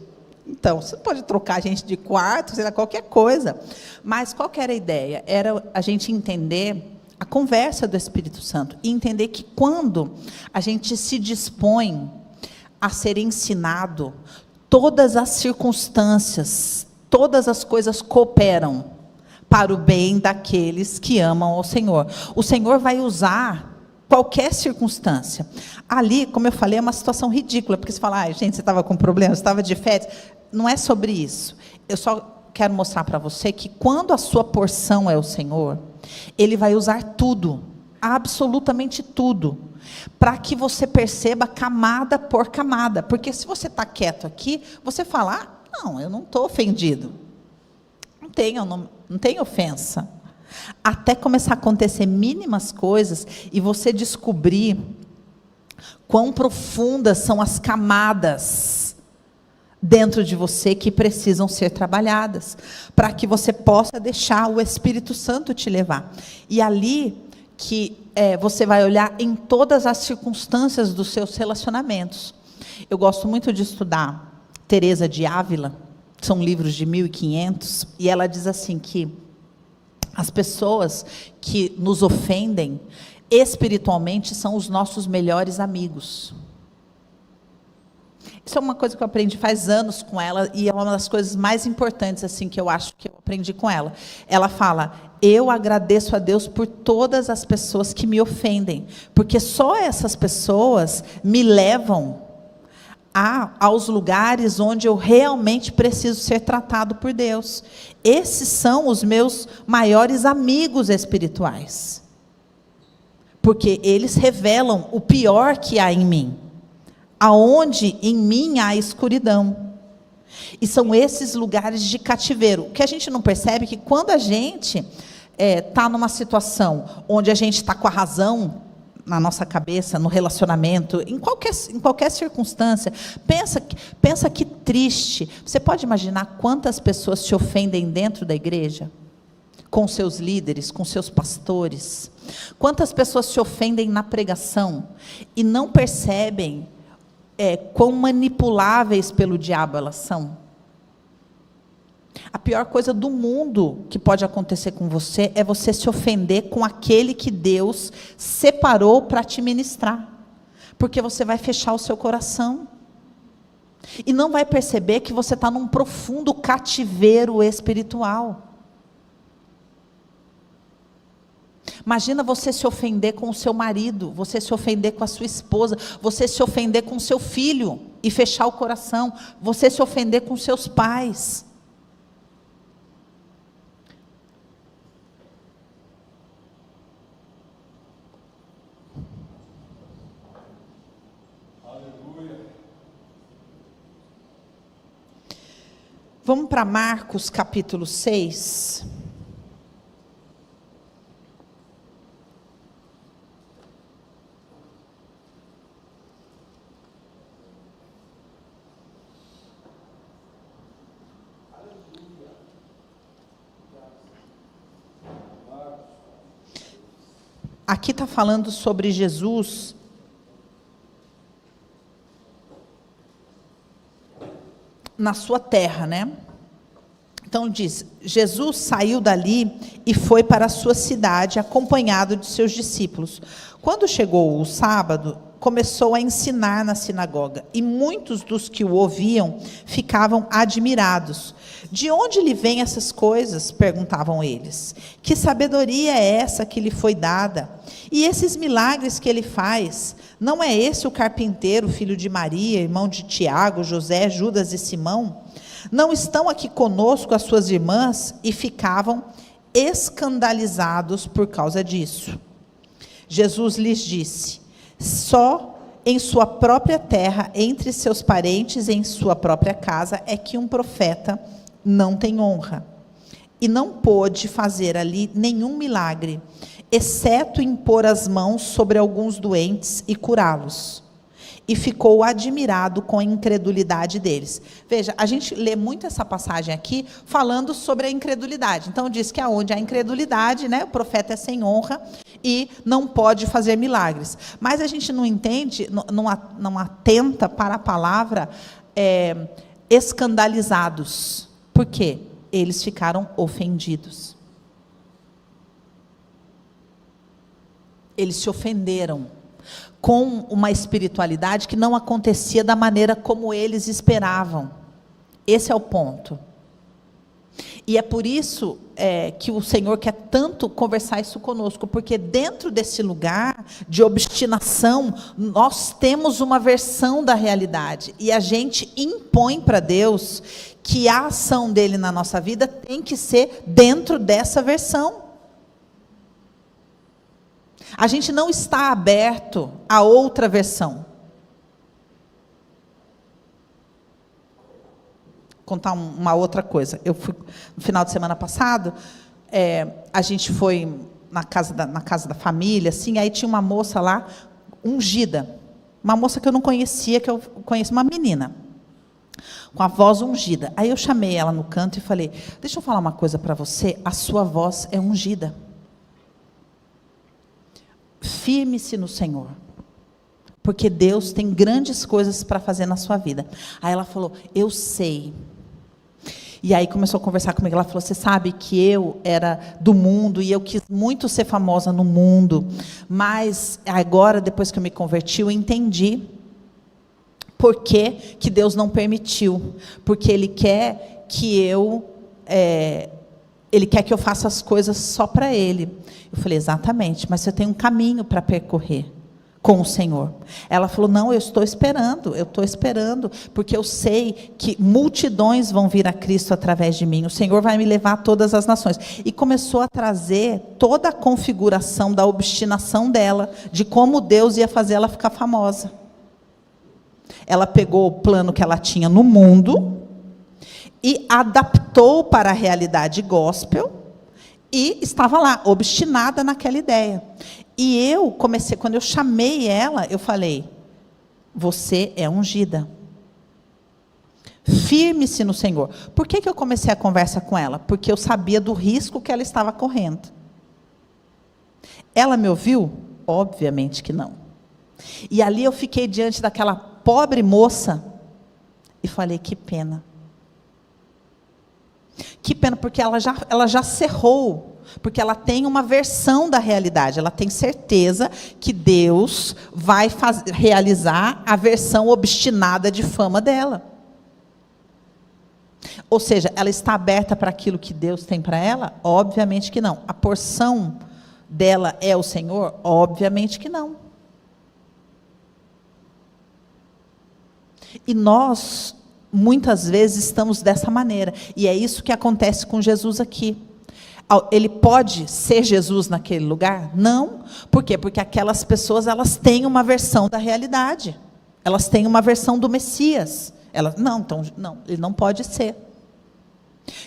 então, você pode trocar a gente de quarto, sei lá, qualquer coisa. Mas qual que era a ideia? Era a gente entender a conversa do Espírito Santo e entender que quando a gente se dispõe a ser ensinado, todas as circunstâncias, todas as coisas cooperam para o bem daqueles que amam ao Senhor. O Senhor vai usar qualquer circunstância. Ali, como eu falei, é uma situação ridícula, porque você fala, gente, você estava com problema, você estava de férias. Não é sobre isso. Eu só quero mostrar para você que quando a sua porção é o Senhor, Ele vai usar tudo, absolutamente tudo, para que você perceba camada por camada. Porque se você está quieto aqui, você fala, não, eu não estou ofendido. Não tem ofensa. Até começar a acontecer mínimas coisas e você descobrir quão profundas são as camadas dentro de você que precisam ser trabalhadas, para que você possa deixar o Espírito Santo te levar. E ali que você vai olhar em todas as circunstâncias dos seus relacionamentos. Eu gosto muito de estudar Teresa de Ávila, são livros de 1500, e ela diz assim que as pessoas que nos ofendem espiritualmente são os nossos melhores amigos. Isso é uma coisa que eu aprendi faz anos com ela, e é uma das coisas mais importantes assim, que eu acho que eu aprendi com ela. Ela fala, eu agradeço a Deus por todas as pessoas que me ofendem, porque só essas pessoas me levam aos lugares onde eu realmente preciso ser tratado por Deus. Esses são os meus maiores amigos espirituais, porque eles revelam o pior que há em mim, aonde em mim há escuridão. E são esses lugares de cativeiro. O que a gente não percebe é que quando a gente está numa situação onde a gente está com a razão na nossa cabeça, no relacionamento, em qualquer circunstância, pensa que triste. Você pode imaginar quantas pessoas se ofendem dentro da igreja? Com seus líderes, com seus pastores. Quantas pessoas se ofendem na pregação e não percebem quão manipuláveis pelo diabo elas são? A pior coisa do mundo que pode acontecer com você é você se ofender com aquele que Deus separou para te ministrar, porque você vai fechar o seu coração e não vai perceber que você está num profundo cativeiro espiritual. Imagina você se ofender com o seu marido, você se ofender com a sua esposa, você se ofender com o seu filho e fechar o coração, você se ofender com seus pais. Vamos para Marcos capítulo 6. Aqui está falando sobre Jesus na sua terra, né? Então diz, Jesus saiu dali e foi para a sua cidade, acompanhado de seus discípulos. Quando chegou o sábado, começou a ensinar na sinagoga, e muitos dos que o ouviam ficavam admirados. De onde lhe vêm essas coisas? Perguntavam eles. Que sabedoria é essa que lhe foi dada? E esses milagres que ele faz? Não é esse o carpinteiro, filho de Maria, irmão de Tiago, José, Judas e Simão? Não estão aqui conosco as suas irmãs? E ficavam escandalizados por causa disso. Jesus lhes disse: só em sua própria terra, entre seus parentes, em sua própria casa, é que um profeta não tem honra. E não pôde fazer ali nenhum milagre, exceto impor as mãos sobre alguns doentes e curá-los. E ficou admirado com a incredulidade deles. Veja, a gente lê muito essa passagem aqui, falando sobre a incredulidade. Então, diz que aonde há incredulidade, né, o profeta é sem honra e não pode fazer milagres. Mas a gente não entende, não atenta para a palavra escandalizados. Por quê? Eles ficaram ofendidos. Eles se ofenderam com uma espiritualidade que não acontecia da maneira como eles esperavam. Esse é o ponto. E é por isso que o Senhor quer tanto conversar isso conosco, porque dentro desse lugar de obstinação, nós temos uma versão da realidade, e a gente impõe para Deus que a ação dele na nossa vida tem que ser dentro dessa versão. A gente não está aberto a outra versão. Vou contar uma outra coisa. Eu fui no final de semana passado, a gente foi na casa da família, assim, aí tinha uma moça lá, ungida. Uma moça que eu não conhecia, que eu conheço, uma menina, com a voz ungida. Aí eu chamei ela no canto e falei: deixa eu falar uma coisa para você, a sua voz é ungida. Firme-se no Senhor, porque Deus tem grandes coisas para fazer na sua vida. Aí ela falou: eu sei. E aí começou a conversar comigo. Ela falou: você sabe que eu era do mundo e eu quis muito ser famosa no mundo, mas agora, depois que eu me converti, eu entendi por que Deus não permitiu, porque Ele quer que Ele quer que eu faça as coisas só para Ele. Eu falei: exatamente, mas você tem um caminho para percorrer com o Senhor. Ela falou: não, eu estou esperando, porque eu sei que multidões vão vir a Cristo através de mim, o Senhor vai me levar a todas as nações. E começou a trazer toda a configuração da obstinação dela, de como Deus ia fazer ela ficar famosa. Ela pegou o plano que ela tinha no mundo e adaptou para a realidade gospel, e estava lá, obstinada naquela ideia. E eu comecei, quando eu chamei ela, eu falei: você é ungida. Firme-se no Senhor. Por que eu comecei a conversa com ela? Porque eu sabia do risco que ela estava correndo. Ela me ouviu? Obviamente que não. E ali eu fiquei diante daquela pobre moça e falei: que pena. Que pena, porque ela já cerrou, porque ela tem uma versão da realidade, ela tem certeza que Deus vai realizar a versão obstinada de fama dela. Ou seja, ela está aberta para aquilo que Deus tem para ela? Obviamente que não. A porção dela é o Senhor? Obviamente que não. E nós, muitas vezes, estamos dessa maneira. E é isso que acontece com Jesus aqui. Ele pode ser Jesus naquele lugar? Não. Por quê? Porque aquelas pessoas, elas têm uma versão da realidade. Elas têm uma versão do Messias. Não, ele não pode ser.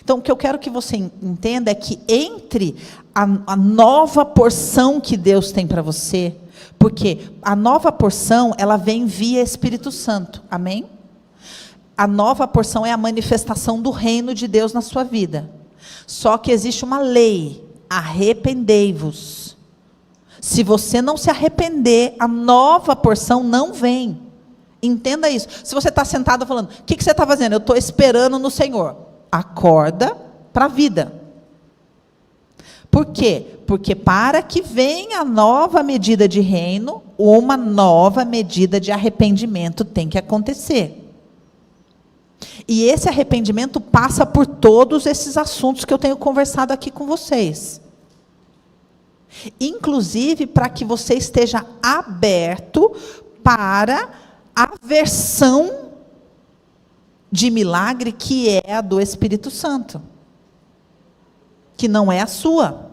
Então, o que eu quero que você entenda é que entre a nova porção que Deus tem para você, porque a nova porção, ela vem via Espírito Santo, amém? A nova porção é a manifestação do reino de Deus na sua vida. Só que existe uma lei: arrependei-vos. Se você não se arrepender, a nova porção não vem. Entenda isso. Se você está sentado falando: o que você está fazendo? Eu estou esperando no Senhor. Acorda para a vida. Por quê? Porque para que venha a nova medida de reino, uma nova medida de arrependimento tem que acontecer. E esse arrependimento passa por todos esses assuntos que eu tenho conversado aqui com vocês. Inclusive para que você esteja aberto para a versão de milagre que é a do Espírito Santo, que não é a sua.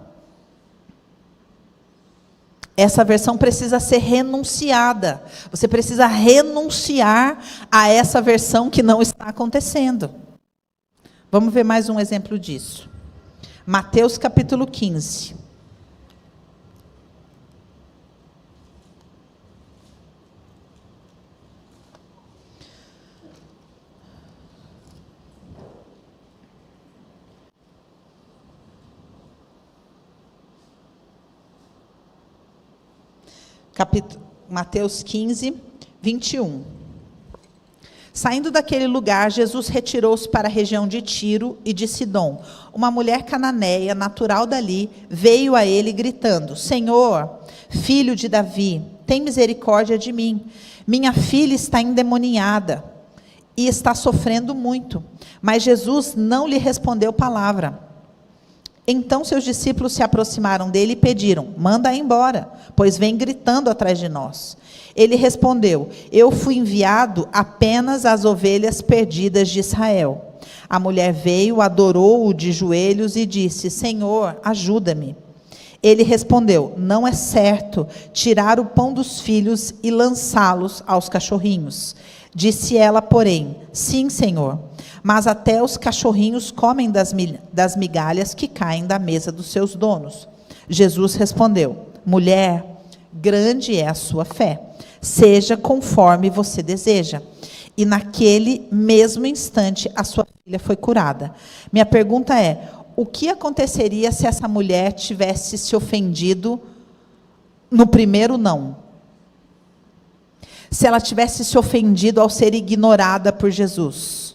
Essa versão precisa ser renunciada. Você precisa renunciar a essa versão que não está acontecendo. Vamos ver mais um exemplo disso. Mateus capítulo 15. Mateus 15, 21. Saindo daquele lugar, Jesus retirou-se para a região de Tiro e de Sidom. Uma mulher cananeia, natural dali, veio a ele gritando: Senhor, filho de Davi, tem misericórdia de mim. Minha filha está endemoniada e está sofrendo muito. Mas Jesus não lhe respondeu palavra. Então seus discípulos se aproximaram dele e pediram: manda-a embora, pois vem gritando atrás de nós. Ele respondeu: eu fui enviado apenas às ovelhas perdidas de Israel. A mulher veio, adorou-o de joelhos e disse: Senhor, ajuda-me. Ele respondeu: não é certo tirar o pão dos filhos e lançá-los aos cachorrinhos. Disse ela, porém: sim, Senhor, mas até os cachorrinhos comem das migalhas que caem da mesa dos seus donos. Jesus respondeu: mulher, grande é a sua fé, seja conforme você deseja. E naquele mesmo instante a sua filha foi curada. Minha pergunta é: o que aconteceria se essa mulher tivesse se ofendido no primeiro não? Se ela tivesse se ofendido ao ser ignorada por Jesus.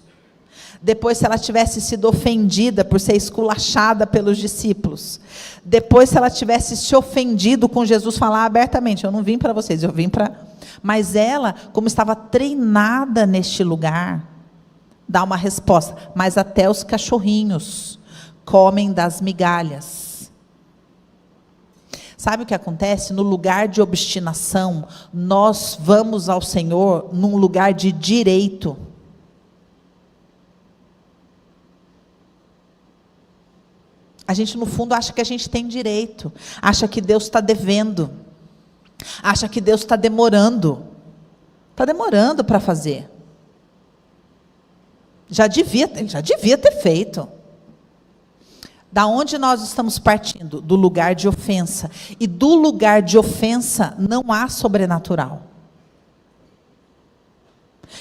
Depois, se ela tivesse sido ofendida por ser esculachada pelos discípulos. Depois, se ela tivesse se ofendido com Jesus falar abertamente: eu não vim para vocês, eu vim para... Mas ela, como estava treinada neste lugar, dá uma resposta: mas até os cachorrinhos comem das migalhas. Sabe o que acontece? No lugar de obstinação, nós vamos ao Senhor num lugar de direito. A gente, no fundo, acha que a gente tem direito, acha que Deus está devendo, acha que Deus está demorando para fazer. Já devia ter feito. Da onde nós estamos partindo? Do lugar de ofensa. E do lugar de ofensa não há sobrenatural.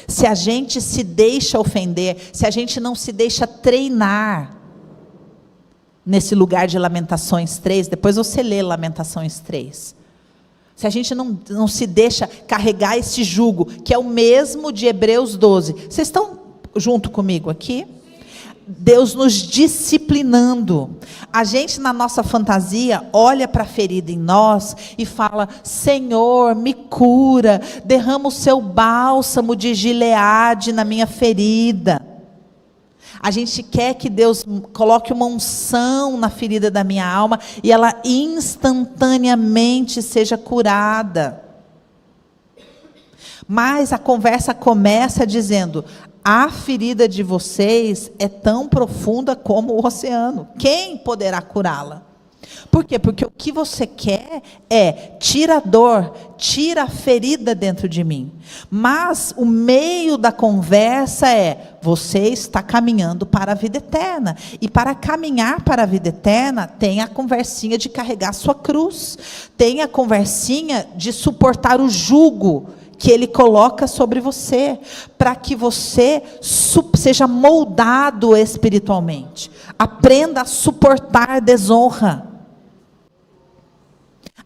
Se a gente se deixa ofender, se a gente não se deixa treinar nesse lugar de Lamentações 3, depois você lê Lamentações 3. Se a gente não se deixa carregar esse jugo, que é o mesmo de Hebreus 12. Vocês estão junto comigo aqui? Deus nos disciplinando. A gente, na nossa fantasia, olha para a ferida em nós e fala: Senhor, me cura, derrama o seu bálsamo de Gileade na minha ferida. A gente quer que Deus coloque uma unção na ferida da minha alma e ela instantaneamente seja curada. Mas a conversa começa dizendo: a ferida de vocês é tão profunda como o oceano. Quem poderá curá-la? Por quê? Porque o que você quer é: tira a dor, tira a ferida dentro de mim. Mas o meio da conversa é: você está caminhando para a vida eterna. E para caminhar para a vida eterna, tem a conversinha de carregar a sua cruz. Tem a conversinha de suportar o jugo que Ele coloca sobre você, para que você seja moldado espiritualmente. Aprenda a suportar desonra.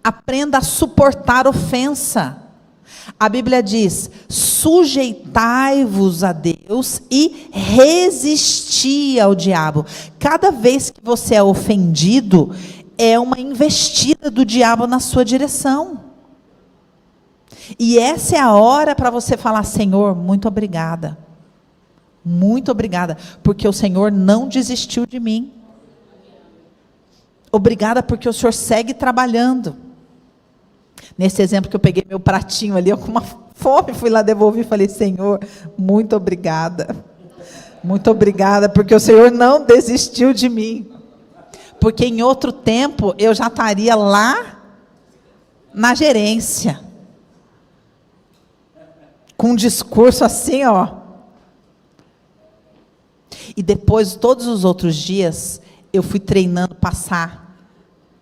Aprenda a suportar ofensa. A Bíblia diz: sujeitai-vos a Deus e resisti ao diabo. Cada vez que você é ofendido, é uma investida do diabo na sua direção. E essa é a hora para você falar: Senhor, muito obrigada. Muito obrigada, porque o Senhor não desistiu de mim. Obrigada porque o Senhor segue trabalhando. Nesse exemplo que eu peguei meu pratinho ali, eu com uma fome, fui lá devolver e falei: Senhor, muito obrigada. Muito obrigada, porque o Senhor não desistiu de mim. Porque em outro tempo eu já estaria lá na gerência. Com um discurso assim, ó. E depois, todos os outros dias, eu fui treinando passar,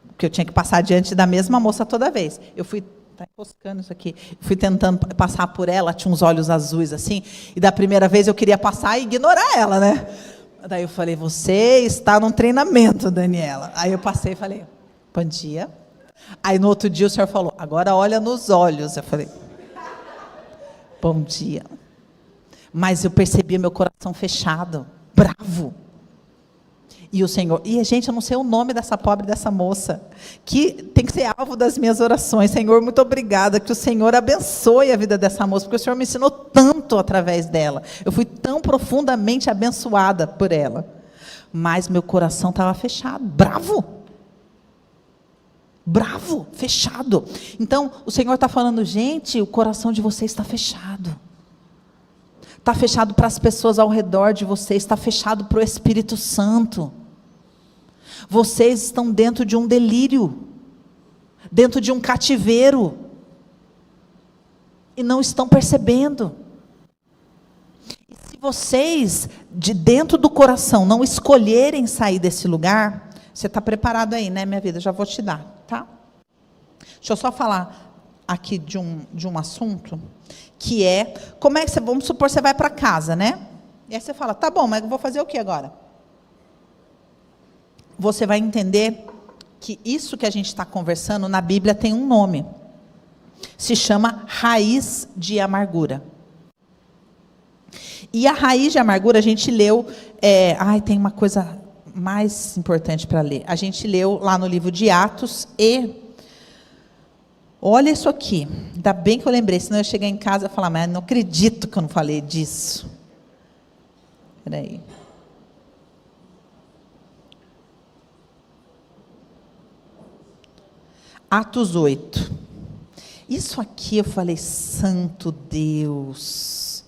porque eu tinha que passar diante da mesma moça toda vez. Eu fui, tá enroscando isso aqui, fui tentando passar por ela, tinha uns olhos azuis assim, e da primeira vez eu queria passar e ignorar ela, né? Daí eu falei, você está num treinamento, Daniela. Aí eu passei e falei, bom dia. Aí no outro dia o senhor falou, agora olha nos olhos. Eu falei, bom dia. Mas eu percebi meu coração fechado, bravo. E o Senhor, gente, eu não sei o nome dessa pobre, dessa moça, que tem que ser alvo das minhas orações. Senhor, muito obrigada, que o Senhor abençoe a vida dessa moça, porque o Senhor me ensinou tanto através dela. Eu fui tão profundamente abençoada por ela. Mas meu coração estava fechado, bravo. Bravo, fechado. Então, o Senhor está falando, gente, o coração de vocês está fechado. Está fechado para as pessoas ao redor de vocês, está fechado para o Espírito Santo. Vocês estão dentro de um delírio, dentro de um cativeiro, e não estão percebendo. E se vocês, de dentro do coração, não escolherem sair desse lugar, você está preparado aí, né, minha vida? Já vou te dar, tá? Deixa eu só falar aqui de um assunto, que é, como é que você, vamos supor, você vai para casa, né? E aí você fala, tá bom, mas eu vou fazer o que agora? Você vai entender que isso que a gente está conversando, na Bíblia tem um nome. Se chama raiz de amargura. E a raiz de amargura, a gente leu, tem uma coisa mais importante para ler. A gente leu lá no livro de Atos e... Olha isso aqui, ainda bem que eu lembrei, senão eu chegar em casa e falar, mas não acredito que eu não falei disso. Espera aí. Atos 8. Isso aqui eu falei, santo Deus.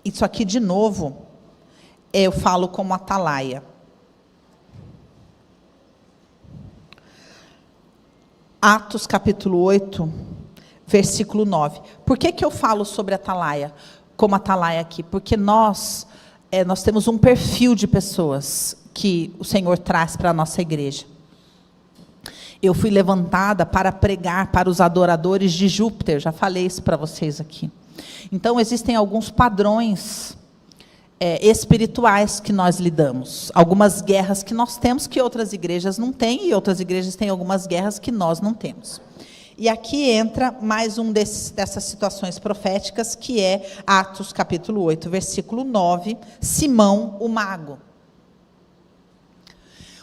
Isso aqui de novo, eu falo como atalaia. Atos capítulo 8, versículo 9. Por que eu falo sobre atalaia? Como atalaia aqui? Porque nós temos um perfil de pessoas que o Senhor traz para a nossa igreja. Eu fui levantada para pregar para os adoradores de Júpiter, já falei isso para vocês aqui. Então, existem alguns padrões espirituais que nós lidamos. Algumas guerras que nós temos que outras igrejas não têm, e outras igrejas têm algumas guerras que nós não temos. E aqui entra mais dessas situações proféticas, que é Atos capítulo 8, versículo 9, Simão, o mago.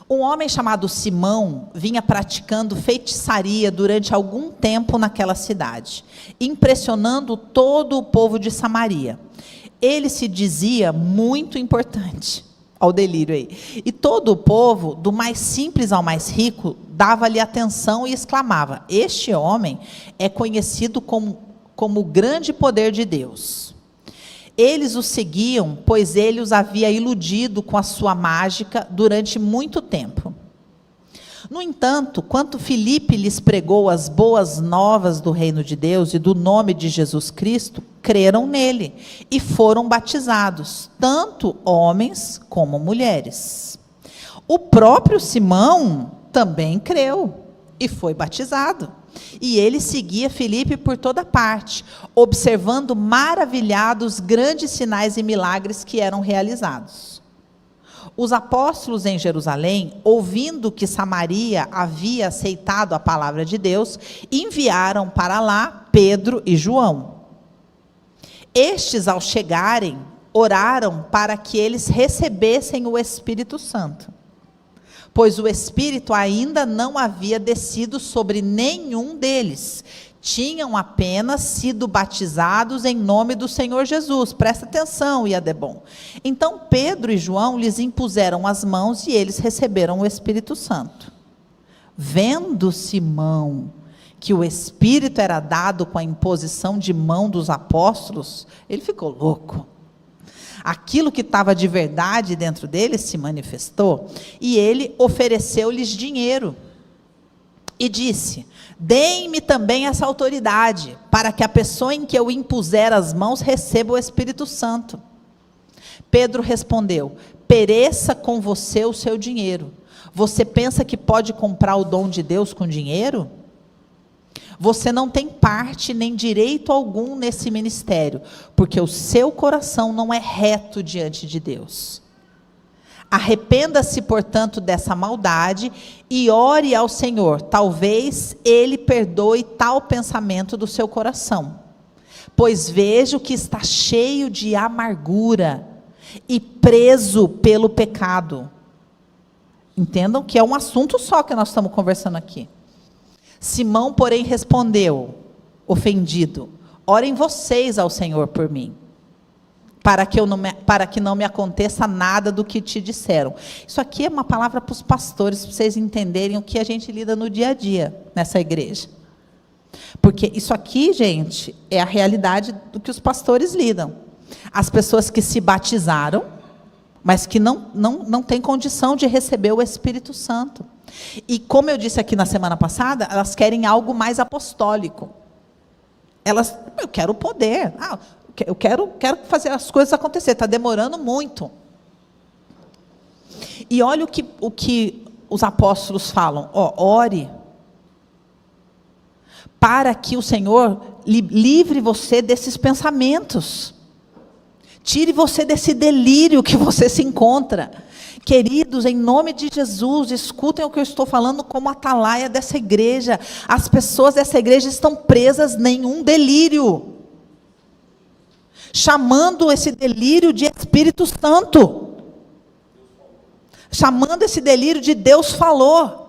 Um homem chamado Simão vinha praticando feitiçaria durante algum tempo naquela cidade, impressionando todo o povo de Samaria. Ele se dizia muito importante, ao delírio aí. E todo o povo, do mais simples ao mais rico, dava-lhe atenção e exclamava, este homem é conhecido como o grande poder de Deus. Eles o seguiam, pois ele os havia iludido com a sua mágica durante muito tempo. No entanto, quando Filipe lhes pregou as boas novas do reino de Deus e do nome de Jesus Cristo, creram nele e foram batizados, tanto homens como mulheres. O próprio Simão também creu e foi batizado. E ele seguia Filipe por toda parte, observando maravilhados grandes sinais e milagres que eram realizados. Os apóstolos em Jerusalém, ouvindo que Samaria havia aceitado a palavra de Deus, enviaram para lá Pedro e João. Estes, ao chegarem, oraram para que eles recebessem o Espírito Santo, pois o Espírito ainda não havia descido sobre nenhum deles. Tinham apenas sido batizados em nome do Senhor Jesus. Presta atenção, Iadebom. Então Pedro e João lhes impuseram as mãos e eles receberam o Espírito Santo. Vendo Simão que o Espírito era dado com a imposição de mão dos apóstolos, ele ficou louco. Aquilo que estava de verdade dentro dele se manifestou, e ele ofereceu-lhes dinheiro. E disse: deem-me também essa autoridade, para que a pessoa em que eu impuser as mãos receba o Espírito Santo. Pedro respondeu: pereça com você o seu dinheiro. Você pensa que pode comprar o dom de Deus com dinheiro? Você não tem parte nem direito algum nesse ministério, porque o seu coração não é reto diante de Deus. Arrependa-se, portanto, dessa maldade e ore ao Senhor. Talvez Ele perdoe tal pensamento do seu coração. Pois vejo que está cheio de amargura e preso pelo pecado. Entendam que é um assunto só que nós estamos conversando aqui. Simão, porém, respondeu, ofendido: orem vocês ao Senhor por mim, para que não me aconteça nada do que te disseram. Isso aqui é uma palavra para os pastores, para vocês entenderem o que a gente lida no dia a dia, nessa igreja. Porque isso aqui, gente, é a realidade do que os pastores lidam. As pessoas que se batizaram, mas que não têm condição de receber o Espírito Santo. E como eu disse aqui na semana passada, elas querem algo mais apostólico. Eu quero o poder. Eu quero fazer as coisas acontecer, está demorando muito. E olha o que os apóstolos falam: ore, para que o Senhor livre você desses pensamentos, tire você desse delírio que você se encontra. Queridos, em nome de Jesus, escutem o que eu estou falando como atalaia dessa igreja. As pessoas dessa igreja estão presas em um delírio, chamando esse delírio de Espírito Santo, chamando esse delírio de Deus falou.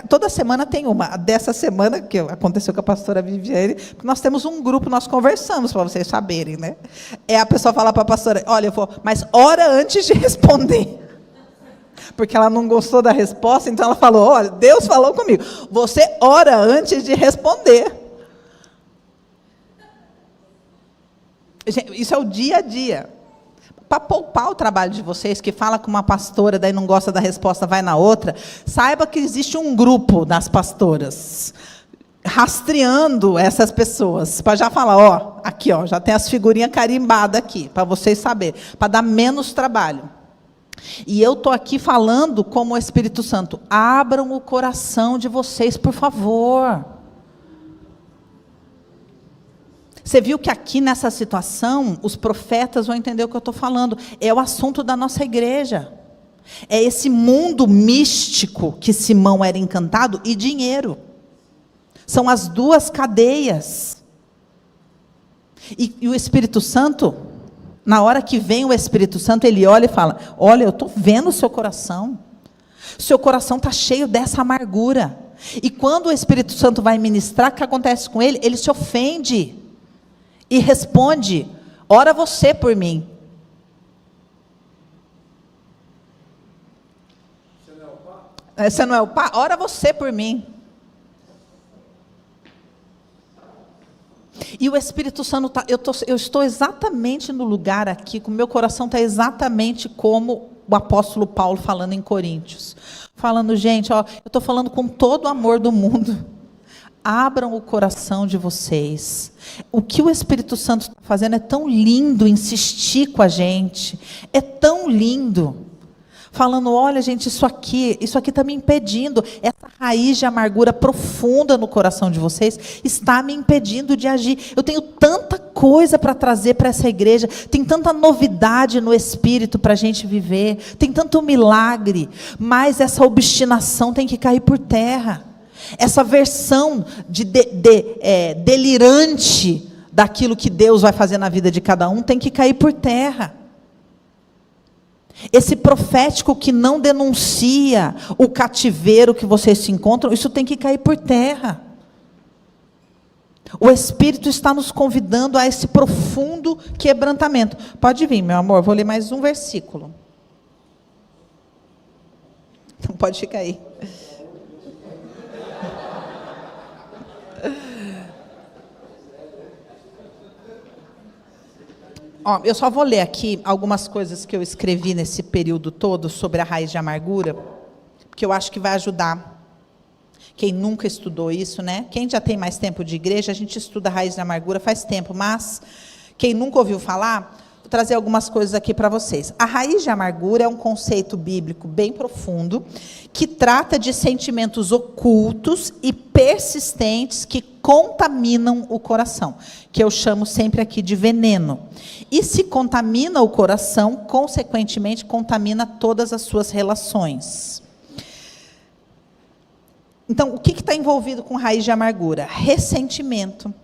Toda semana tem uma. Dessa semana, que aconteceu com a pastora Viviane, nós temos um grupo, nós conversamos, para vocês saberem, né? A pessoa fala para a pastora: olha, mas ora antes de responder. Porque ela não gostou da resposta, então ela falou: olha, Deus falou comigo, você ora antes de responder. Isso é o dia a dia. Para poupar o trabalho de vocês, que fala com uma pastora, daí não gosta da resposta, vai na outra, saiba que existe um grupo das pastoras, rastreando essas pessoas, para já falar, aqui, já tem as figurinhas carimbadas aqui, para vocês saberem, para dar menos trabalho. E eu estou aqui falando como o Espírito Santo: abram o coração de vocês, por favor. Você viu que aqui nessa situação, os profetas vão entender o que eu estou falando. É o assunto da nossa igreja. É esse mundo místico que Simão era encantado e dinheiro. São as duas cadeias. E o Espírito Santo, na hora que vem o Espírito Santo, ele olha e fala: olha, eu estou vendo o seu coração. Seu coração está cheio dessa amargura. E quando o Espírito Santo vai ministrar, o que acontece com ele? Ele se ofende. E responde: ora você por mim. Você não é o pá? Ora você por mim. E o Espírito Santo está... Eu estou exatamente no lugar aqui, com o meu coração está exatamente como o apóstolo Paulo falando em Coríntios. Falando: gente, eu estou falando com todo o amor do mundo. Abram o coração de vocês. O que o Espírito Santo está fazendo é tão lindo, insistir com a gente. É tão lindo. Falando: olha, gente, isso aqui está me impedindo. Essa raiz de amargura profunda no coração de vocês está me impedindo de agir. Eu tenho tanta coisa para trazer para essa igreja. Tem tanta novidade no Espírito para a gente viver. Tem tanto milagre. Mas essa obstinação tem que cair por terra. Essa versão delirante daquilo que Deus vai fazer na vida de cada um tem que cair por terra. Esse profético que não denuncia o cativeiro que vocês se encontram, isso tem que cair por terra. O Espírito está nos convidando a esse profundo quebrantamento. Pode vir, meu amor, vou ler mais um versículo. Não pode ficar aí. Ó, eu só vou ler aqui algumas coisas que eu escrevi nesse período todo sobre a raiz de amargura, porque eu acho que vai ajudar quem nunca estudou isso, né? Quem já tem mais tempo de igreja, a gente estuda a raiz de amargura faz tempo, mas quem nunca ouviu falar, vou trazer algumas coisas aqui para vocês. A raiz de amargura é um conceito bíblico bem profundo, que trata de sentimentos ocultos e persistentes que contaminam o coração, que eu chamo sempre aqui de veneno. E se contamina o coração, consequentemente, contamina todas as suas relações. Então, o que está envolvido com raiz de amargura? Ressentimento,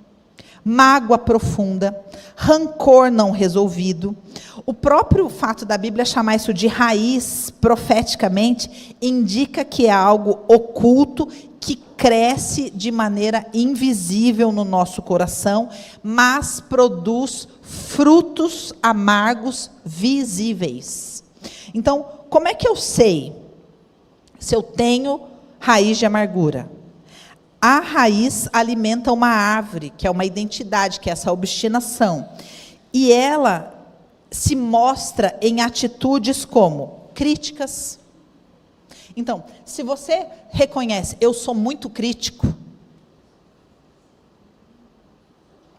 mágoa profunda, rancor não resolvido. O próprio fato da Bíblia chamar isso de raiz, profeticamente, indica que é algo oculto, que cresce de maneira invisível no nosso coração, mas produz frutos amargos visíveis. Então, como é que eu sei se eu tenho raiz de amargura? A raiz alimenta uma árvore, que é uma identidade, que é essa obstinação. E ela se mostra em atitudes como críticas. Então, se você reconhece, eu sou muito crítico,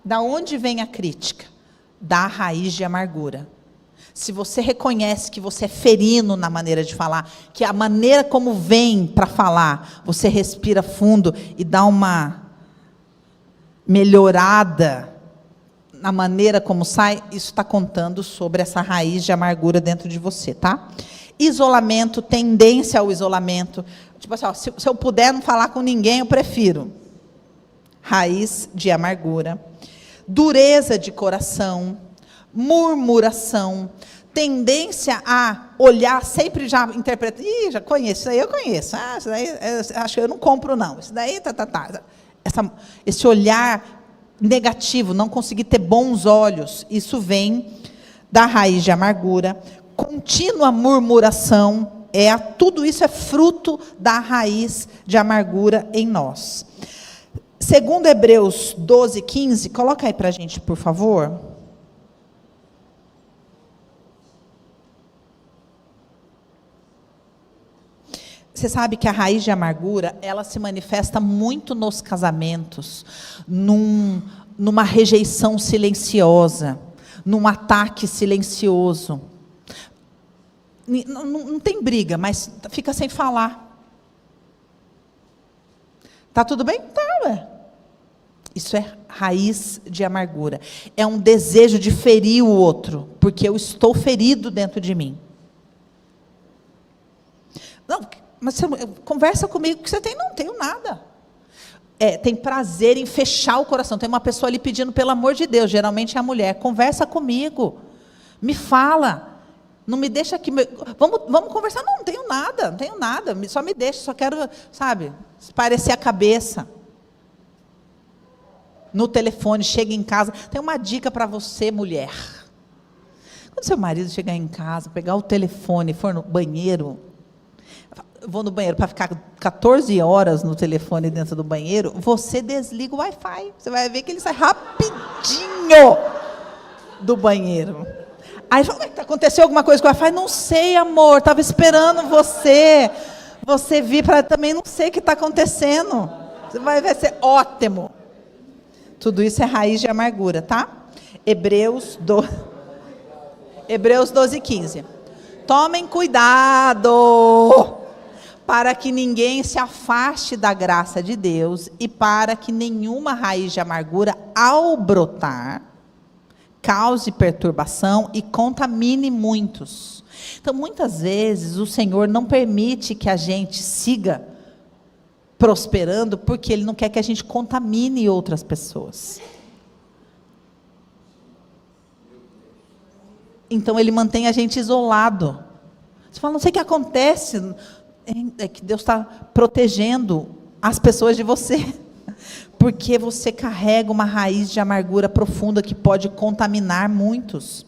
da onde vem a crítica? Da raiz de amargura. Se você reconhece que você é ferino na maneira de falar, que a maneira como vem para falar, você respira fundo e dá uma melhorada na maneira como sai, isso está contando sobre essa raiz de amargura dentro de você, tá? Isolamento, tendência ao isolamento. Tipo assim, ó, se eu puder não falar com ninguém, eu prefiro. Raiz de amargura. Dureza de coração, murmuração, tendência a olhar, sempre já interpretar, já conheço, isso aí eu conheço, isso daí, acho que eu não compro não, isso daí, esse olhar negativo, não conseguir ter bons olhos, isso vem da raiz de amargura. Contínua murmuração, tudo isso é fruto da raiz de amargura em nós. Segundo Hebreus 12, 15, coloca aí para a gente, por favor. Você sabe que a raiz de amargura, ela se manifesta muito nos casamentos, numa rejeição silenciosa, num ataque silencioso. Não tem briga, mas fica sem falar. Tá tudo bem? Tá, ué. Isso é raiz de amargura. É um desejo de ferir o outro, porque eu estou ferido dentro de mim. Não, mas você conversa comigo que você tem, não tenho nada. Tem prazer em fechar o coração. Tem uma pessoa ali pedindo, pelo amor de Deus, geralmente é a mulher, conversa comigo, me fala. Não me deixa aqui, vamos conversar. Não tenho nada, só me deixa, só quero, sabe, esparecer a cabeça. No telefone, chega em casa. Tem uma dica para você, mulher. Quando seu marido chegar em casa, pegar o telefone e for no banheiro, vou no banheiro para ficar 14 horas no telefone dentro do banheiro, você desliga o Wi-Fi. Você vai ver que ele sai rapidinho do banheiro. Aí fala, aconteceu alguma coisa com o Wi-Fi? Não sei, amor, estava esperando você vir para também, não sei o que está acontecendo. Vai ser ótimo. Tudo isso é raiz de amargura, tá? Hebreus 12, 15. Tomem cuidado, para que ninguém se afaste da graça de Deus e para que nenhuma raiz de amargura, ao brotar, cause perturbação e contamine muitos. Então, muitas vezes, o Senhor não permite que a gente siga prosperando, porque Ele não quer que a gente contamine outras pessoas. Então, Ele mantém a gente isolado. Você fala, não sei o que acontece, é que Deus está protegendo as pessoas de você. Porque você carrega uma raiz de amargura profunda que pode contaminar muitos.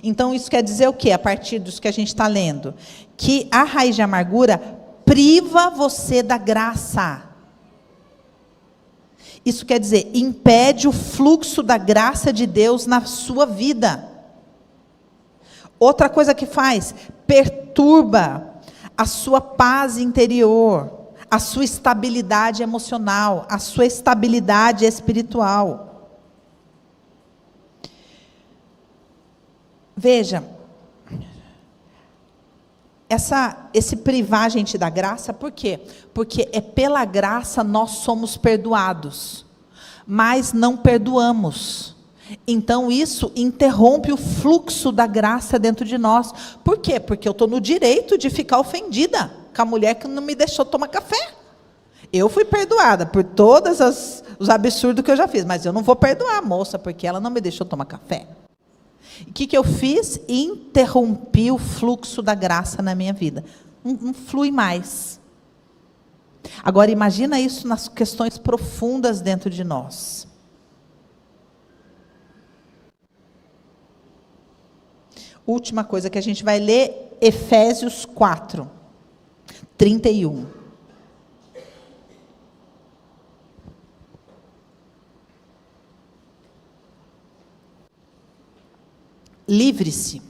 Então, isso quer dizer o quê? A partir disso que a gente está lendo. Que a raiz de amargura priva você da graça. Isso quer dizer, impede o fluxo da graça de Deus na sua vida. Outra coisa que faz, perturba a sua paz interior, a sua estabilidade emocional, a sua estabilidade espiritual. Veja, esse privar a gente da graça, por quê? Porque é pela graça nós somos perdoados, mas não perdoamos. Então isso interrompe o fluxo da graça dentro de nós. Por quê? Porque eu estou no direito de ficar ofendida com a mulher que não me deixou tomar café. Eu fui perdoada por todos os absurdos que eu já fiz, mas eu não vou perdoar a moça porque ela não me deixou tomar café. O que eu fiz? Interrompi o fluxo da graça na minha vida. Não flui mais. Agora imagina isso nas questões profundas dentro de nós. Última coisa que a gente vai ler, Efésios 4, 31. Livre-se.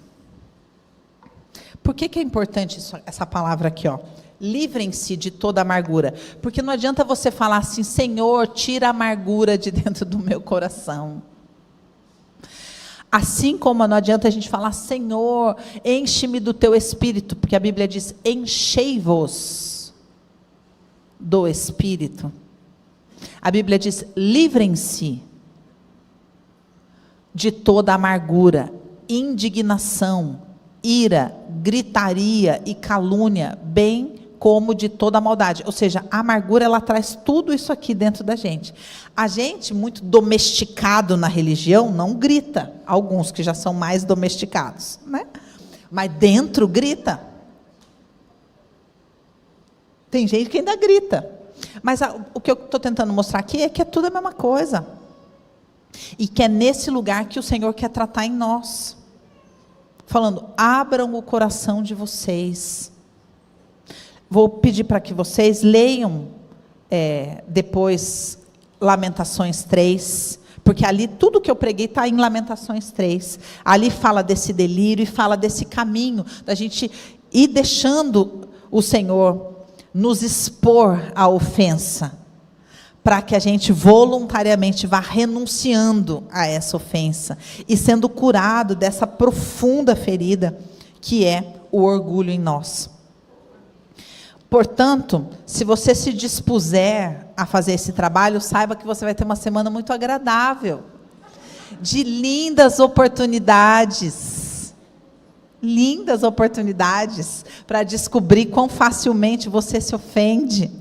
Por que é importante essa palavra aqui, ó? Livrem-se de toda amargura. Porque não adianta você falar assim, Senhor, tira a amargura de dentro do meu coração. Assim como não adianta a gente falar, Senhor, enche-me do teu Espírito, porque a Bíblia diz, enchei-vos do Espírito. A Bíblia diz, livrem-se de toda amargura, indignação, ira, gritaria e calúnia, bem como de toda maldade. Ou seja, a amargura, ela traz tudo isso aqui dentro da gente. A gente, muito domesticado na religião, não grita. Alguns que já são mais domesticados, né? Mas dentro grita. Tem gente que ainda grita. Mas o que eu estou tentando mostrar aqui é que é tudo a mesma coisa. E que é nesse lugar que o Senhor quer tratar em nós. Falando, abram o coração de vocês. Vou pedir para que vocês leiam depois Lamentações 3, porque ali tudo que eu preguei está em Lamentações 3. Ali fala desse delírio e fala desse caminho, da gente ir deixando o Senhor nos expor à ofensa, para que a gente voluntariamente vá renunciando a essa ofensa, e sendo curado dessa profunda ferida, que é o orgulho em nós. Portanto, se você se dispuser a fazer esse trabalho, saiba que você vai ter uma semana muito agradável, de lindas oportunidades para descobrir quão facilmente você se ofende,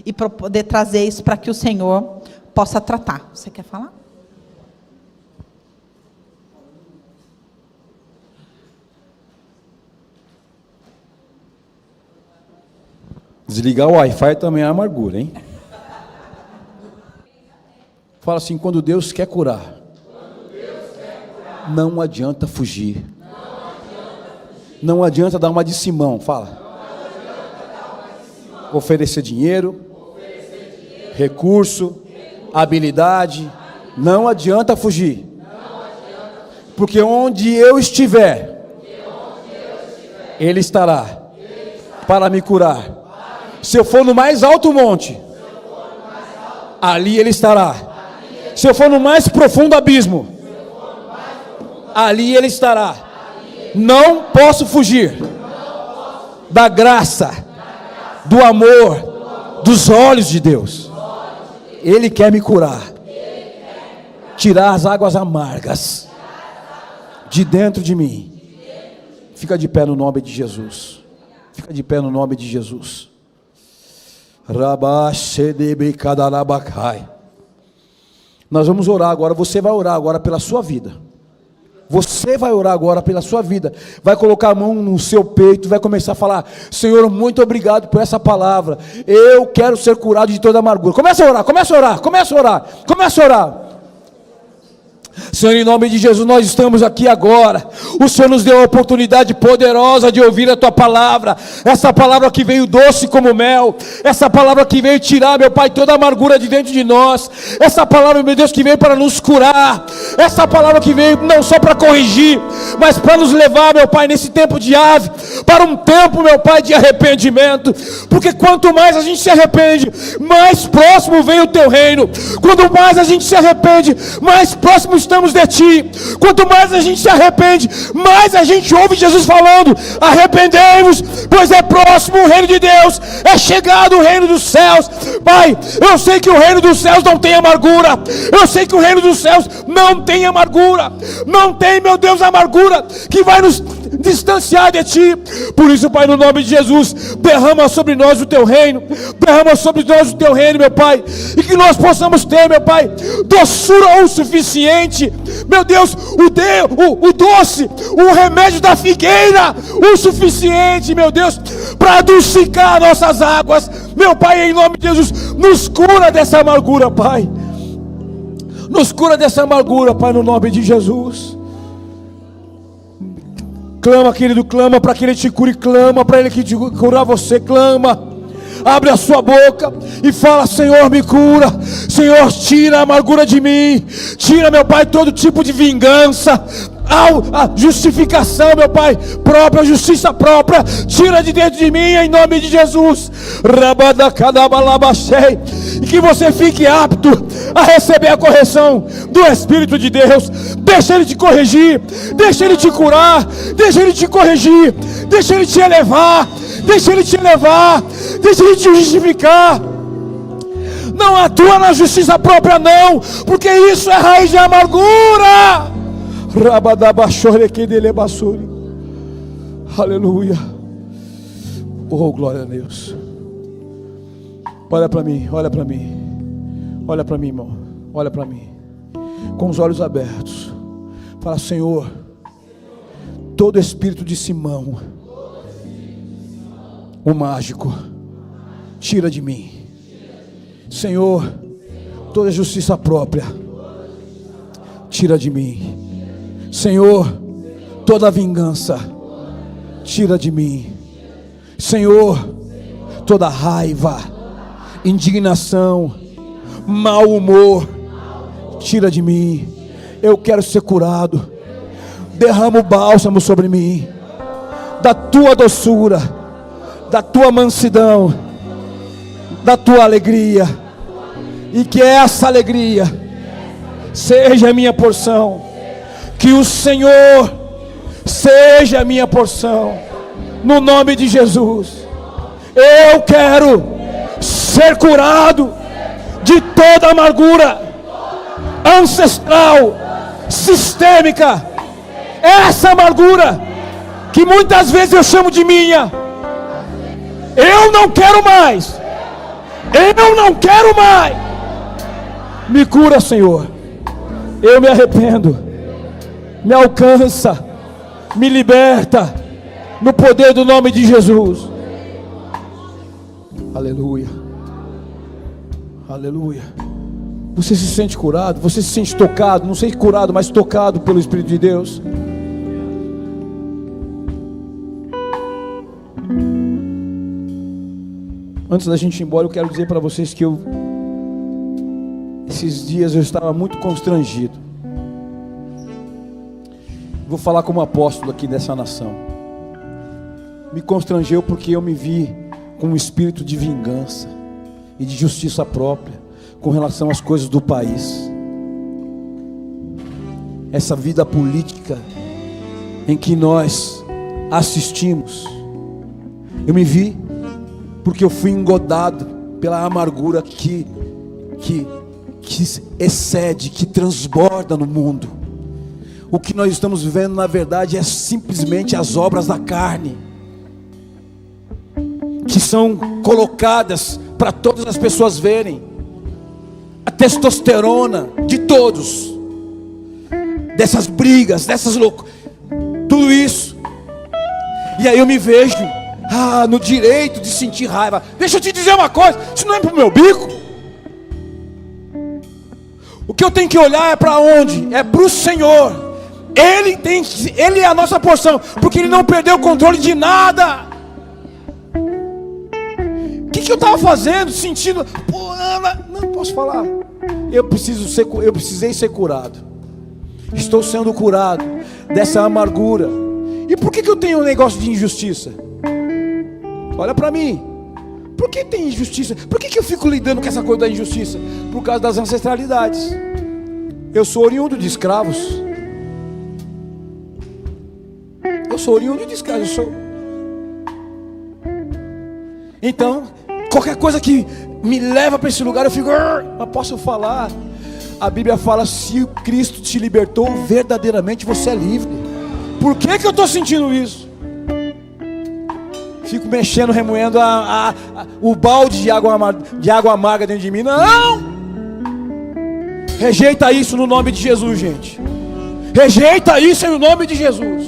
e para poder trazer isso para que o Senhor possa tratar. Você quer falar? Desligar o Wi-Fi também é amargura, hein? Fala assim, quando Deus quer curar, não adianta fugir. Não adianta dar uma de Simão, fala. Oferecer dinheiro, recurso, habilidade, não adianta fugir. Porque onde eu estiver, Ele estará para me curar. Se eu for no mais alto monte, ali Ele estará. Se eu for no mais profundo abismo, ali Ele estará. Não posso fugir da graça, do amor, dos olhos de Deus. Ele quer me curar, tirar as águas amargas de dentro de mim. Fica de pé no nome de Jesus. Fica de pé no nome de Jesus. Nós vamos orar agora. Você vai orar agora pela sua vida. Você vai orar agora pela sua vida. Vai colocar a mão no seu peito, vai começar a falar: Senhor, muito obrigado por essa palavra. Eu quero ser curado de toda amargura. Começa a orar, começa a orar, começa a orar, começa a orar. Senhor, em nome de Jesus, nós estamos aqui agora. O Senhor nos deu a oportunidade poderosa de ouvir a Tua palavra. Essa palavra que veio doce como mel. Essa palavra que veio tirar, meu Pai, toda a amargura de dentro de nós. Essa palavra, meu Deus, que veio para nos curar. Essa palavra que veio não só para corrigir, mas para nos levar, meu Pai, nesse tempo de ave, para um tempo, meu Pai, de arrependimento. Porque quanto mais a gente se arrepende, mais próximo vem o Teu reino. Quanto mais a gente se arrepende, mais próximo estamos de Ti. Quanto mais a gente se arrepende, mais a gente ouve Jesus falando: arrependei-vos, pois é próximo o reino de Deus, é chegado o reino dos céus. Pai, eu sei que o reino dos céus não tem amargura. Eu sei que o reino dos céus não tem amargura. Não tem, meu Deus, amargura que vai nos distanciar de Ti. Por isso, Pai, no nome de Jesus, derrama sobre nós o Teu reino. Derrama sobre nós o Teu reino, meu Pai. E que nós possamos ter, meu Pai, doçura o suficiente, meu Deus, o doce, o remédio da figueira, o suficiente, meu Deus, para adocicar nossas águas. Meu Pai, em nome de Jesus, nos cura dessa amargura, Pai. Nos cura dessa amargura, Pai, no nome de Jesus. Clama, querido, clama para que Ele te cure. Clama para Ele que te curar você. Clama. Abre a sua boca e fala: Senhor, me cura. Senhor, tira a amargura de mim. Tira, meu Pai, todo tipo de vingança, a justificação, meu Pai, própria, justiça própria. Tira de dentro de mim, em nome de Jesus. E que você fique apto a receber a correção do Espírito de Deus. Deixa Ele te corrigir, deixa Ele te curar, deixa Ele te corrigir, deixa Ele te elevar, deixa Ele te elevar, deixa Ele te justificar. Não atua na justiça própria, não, porque isso é raiz de amargura. Aleluia. Oh, glória a Deus. Olha para mim, olha para mim. Olha para mim, irmão. Olha para mim. Com os olhos abertos. Fala: Senhor, todo espírito de Simão, o mágico, tira de mim. Senhor, toda justiça própria, tira de mim. Senhor, toda vingança, tira de mim. Senhor, toda raiva, indignação, mau humor, tira de mim. Eu quero ser curado. Derrama o bálsamo sobre mim, da Tua doçura, da Tua mansidão, da Tua alegria. E que essa alegria seja a minha porção. Que o Senhor seja a minha porção, no nome de Jesus. Eu quero ser curado de toda amargura ancestral, sistêmica. Essa amargura que muitas vezes eu chamo de minha, eu não quero mais. Eu não quero mais. Me cura, Senhor. Eu me arrependo. Me alcança, me liberta, no poder do nome de Jesus. Aleluia. Aleluia. Você se sente curado? Você se sente tocado? Não sei curado, mas tocado pelo Espírito de Deus. Antes da gente ir embora, eu quero dizer para vocês que esses dias eu estava muito constrangido. Vou falar como apóstolo aqui dessa nação. Me constrangeu porque eu me vi com um espírito de vingança e de justiça própria com relação às coisas do país. Essa vida política em que nós assistimos, eu me vi porque eu fui engodado pela amargura que excede, que transborda no mundo. O que nós estamos vivendo, na verdade, é simplesmente as obras da carne, que são colocadas para todas as pessoas verem. A testosterona de todos, dessas brigas, dessas loucuras, tudo isso. E aí eu me vejo no direito de sentir raiva. Deixa eu te dizer uma coisa, isso não é pro meu bico. O que eu tenho que olhar é para onde? É para o Senhor. Ele é a nossa porção, porque Ele não perdeu o controle de nada. O que eu estava fazendo? Sentindo, pô, Ana, não posso falar. Eu precisei ser curado. Estou sendo curado dessa amargura. E por que eu tenho um negócio de injustiça? Olha para mim. Por que tem injustiça? Por que eu fico lidando com essa coisa da injustiça? Por causa das ancestralidades. Eu sou oriundo de escravos. Então, qualquer coisa que me leva para esse lugar, eu fico, mas posso falar? A Bíblia fala, se Cristo te libertou, verdadeiramente você é livre. Por que eu estou sentindo isso? Fico mexendo, remoendo o balde de água amarga dentro de mim. Não! Rejeita isso no nome de Jesus, gente. Rejeita isso em nome de Jesus.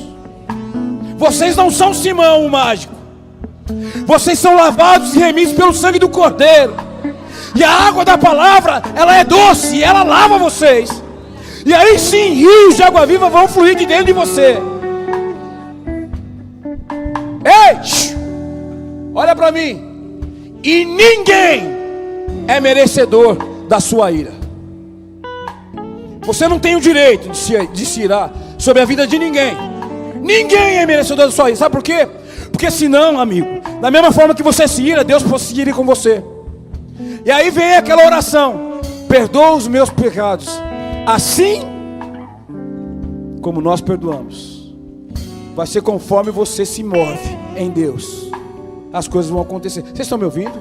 Vocês não são Simão o mágico. Vocês são lavados e remidos pelo sangue do Cordeiro. E a água da palavra, ela é doce, ela lava vocês. E aí sim, rios de água viva vão fluir de dentro de você. Ei! Olha para mim. E ninguém é merecedor da sua ira. Você não tem o direito de se irar sobre a vida de ninguém. Ninguém é merecedor da sua ira. Sabe por quê? Porque senão, amigo, da mesma forma que você se ira, Deus se ira com você. E aí vem aquela oração: perdoa os meus pecados, assim como nós perdoamos. Vai ser conforme você se move em Deus, as coisas vão acontecer. Vocês estão me ouvindo?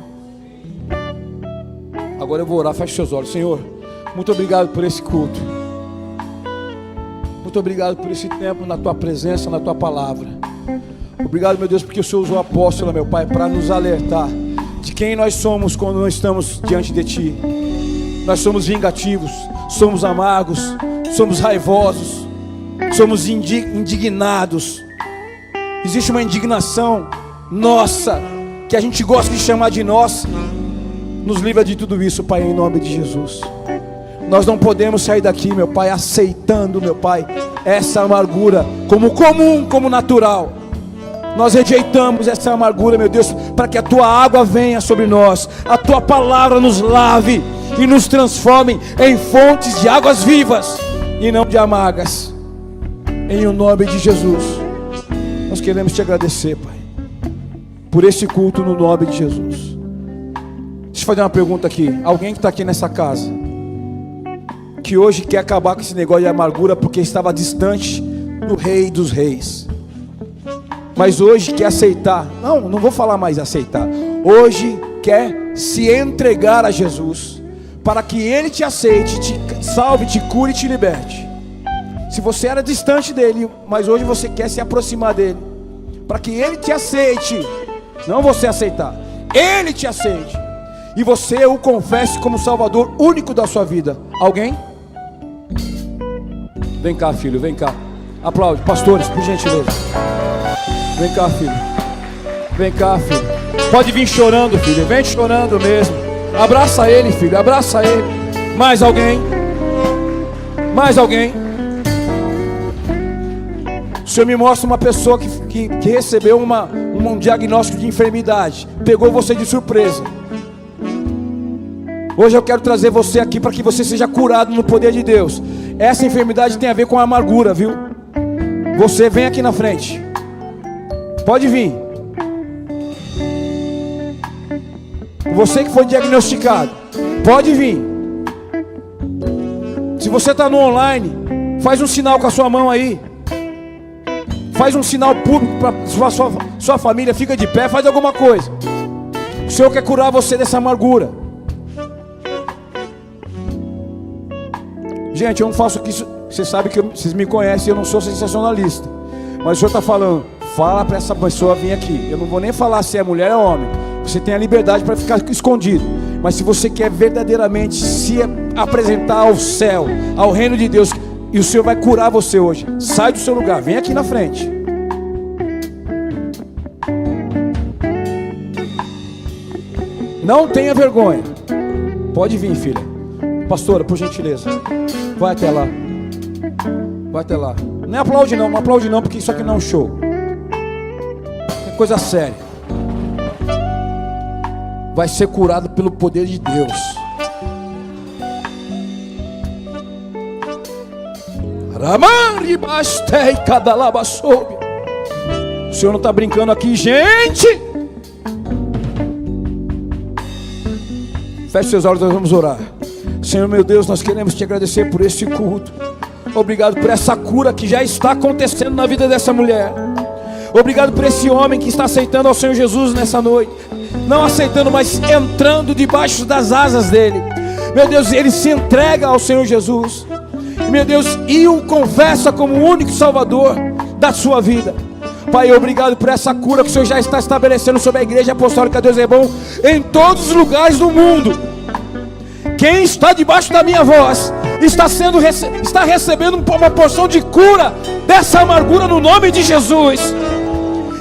Agora eu vou orar, feche seus olhos. Senhor, muito obrigado por esse culto. Muito obrigado por esse tempo na Tua presença, na Tua palavra. Obrigado, meu Deus, porque o Senhor usou o apóstolo, meu Pai, para nos alertar de quem nós somos quando nós estamos diante de Ti. Nós somos vingativos, somos amargos, somos raivosos, somos indignados. Existe uma indignação nossa, que a gente gosta de chamar de nós. Nos livra de tudo isso, Pai, em nome de Jesus. Nós não podemos sair daqui, meu Pai, aceitando, meu Pai, essa amargura como comum, como natural. Nós rejeitamos essa amargura, meu Deus, para que a Tua água venha sobre nós, a Tua palavra nos lave e nos transforme em fontes de águas vivas e não de amargas. Em o nome de Jesus, nós queremos Te agradecer, Pai, por esse culto no nome de Jesus. Deixa eu fazer uma pergunta aqui. Alguém que está aqui nessa casa, que hoje quer acabar com esse negócio de amargura porque estava distante do Rei dos Reis, mas hoje quer aceitar, não vou falar mais aceitar, hoje quer se entregar a Jesus, para que Ele te aceite, te salve, te cure e te liberte. Se você era distante dele, mas hoje você quer se aproximar dele, para que Ele te aceite, não você aceitar, Ele te aceite, e você o confesse como Salvador único da sua vida. Alguém? Vem cá, filho, vem cá. Aplaude, pastores, por gentileza. Vem cá, filho. Vem cá, filho. Pode vir chorando, filho. Vem chorando mesmo. Abraça ele, filho. Abraça ele. Mais alguém? Mais alguém? O Senhor me mostra uma pessoa que recebeu um diagnóstico de enfermidade. Pegou você de surpresa. Hoje eu quero trazer você aqui para que você seja curado no poder de Deus. Essa enfermidade tem a ver com a amargura, viu? Você vem aqui na frente. Pode vir. Você que foi diagnosticado, pode vir. Se você está no online, faz um sinal com a sua mão aí. Faz um sinal público para sua família. Fica de pé, faz alguma coisa. O Senhor quer curar você dessa amargura. Gente, eu não faço isso. Você sabe que vocês me conhecem, eu não sou sensacionalista. Mas o Senhor está falando, fala para essa pessoa vir aqui. Eu não vou nem falar se é mulher ou homem. Você tem a liberdade para ficar escondido. Mas se você quer verdadeiramente se apresentar ao céu, ao reino de Deus, e o Senhor vai curar você hoje, sai do seu lugar, vem aqui na frente. Não tenha vergonha. Pode vir, filha. Pastora, por gentileza, vai até lá. Vai até lá. Não aplaude não, não aplaude não, porque isso aqui não é um show. É coisa séria. Vai ser curado pelo poder de Deus. O Senhor não está brincando aqui, gente. Feche seus olhos, nós vamos orar. Senhor meu Deus, nós queremos te agradecer por esse culto. Obrigado por essa cura que já está acontecendo na vida dessa mulher. Obrigado por esse homem que está aceitando ao Senhor Jesus nessa noite. Não aceitando, mas entrando debaixo das asas dele. Meu Deus, ele se entrega ao Senhor Jesus. Meu Deus, e o confessa como o único Salvador da sua vida. Pai, obrigado por essa cura que o Senhor já está estabelecendo sobre a Igreja Apostólica Deus é Bom em todos os lugares do mundo. Quem está debaixo da minha voz está recebendo uma porção de cura dessa amargura no nome de Jesus.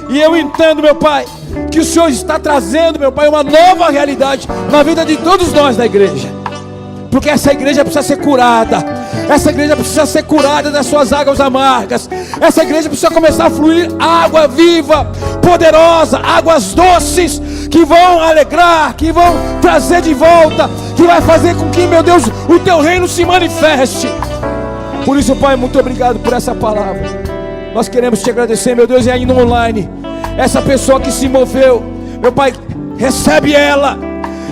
E eu entendo, meu Pai, que o Senhor está trazendo, meu Pai, uma nova realidade na vida de todos nós da igreja. Porque essa igreja precisa ser curada. Essa igreja precisa ser curada das suas águas amargas. Essa igreja precisa começar a fluir água viva, poderosa, águas doces, que vão alegrar, que vão trazer de volta, que vai fazer com que, meu Deus, o teu reino se manifeste. Por isso, Pai, muito obrigado por essa palavra. Nós queremos te agradecer, meu Deus, e ainda online, essa pessoa que se moveu, meu Pai, recebe ela,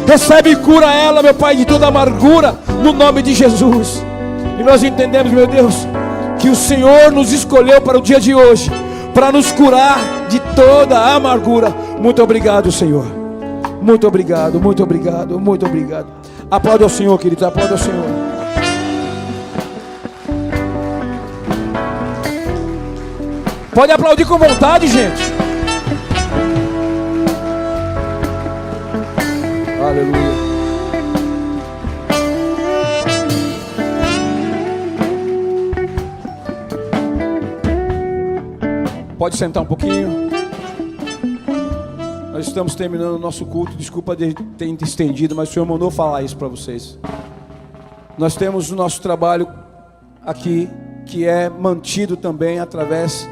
recebe e cura ela, meu Pai, de toda amargura, no nome de Jesus. E nós entendemos, meu Deus, que o Senhor nos escolheu para o dia de hoje, para nos curar de toda a amargura. Muito obrigado, Senhor. Muito obrigado, muito obrigado, muito obrigado. Aplauda ao Senhor, querido, aplauda ao Senhor. Pode aplaudir com vontade, gente. Aleluia. Pode sentar um pouquinho. Nós estamos terminando o nosso culto. Desculpa de ter estendido, mas o Senhor mandou falar isso para vocês. Nós temos o nosso trabalho aqui, que é mantido também através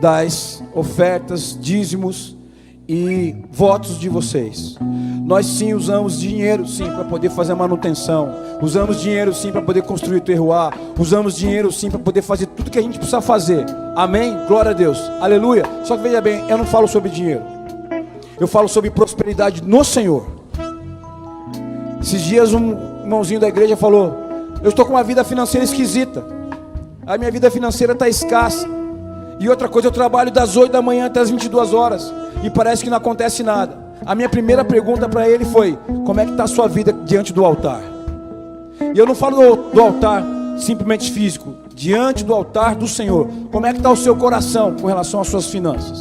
das ofertas, dízimos e votos de vocês. Nós sim usamos dinheiro sim para poder fazer a manutenção. Usamos dinheiro sim para poder construir o terroir. Usamos dinheiro sim para poder fazer tudo que a gente precisa fazer. Amém? Glória a Deus. Aleluia. Só que veja bem, eu não falo sobre dinheiro. Eu falo sobre prosperidade no Senhor. Esses dias um irmãozinho da igreja falou: eu estou com uma vida financeira esquisita. A minha vida financeira está escassa. E outra coisa, eu trabalho das 8 da manhã até as 22 horas. E parece que não acontece nada. A minha primeira pergunta para ele foi: como é que está a sua vida diante do altar? E eu não falo do altar simplesmente físico. Diante do altar do Senhor, como é que está o seu coração com relação às suas finanças?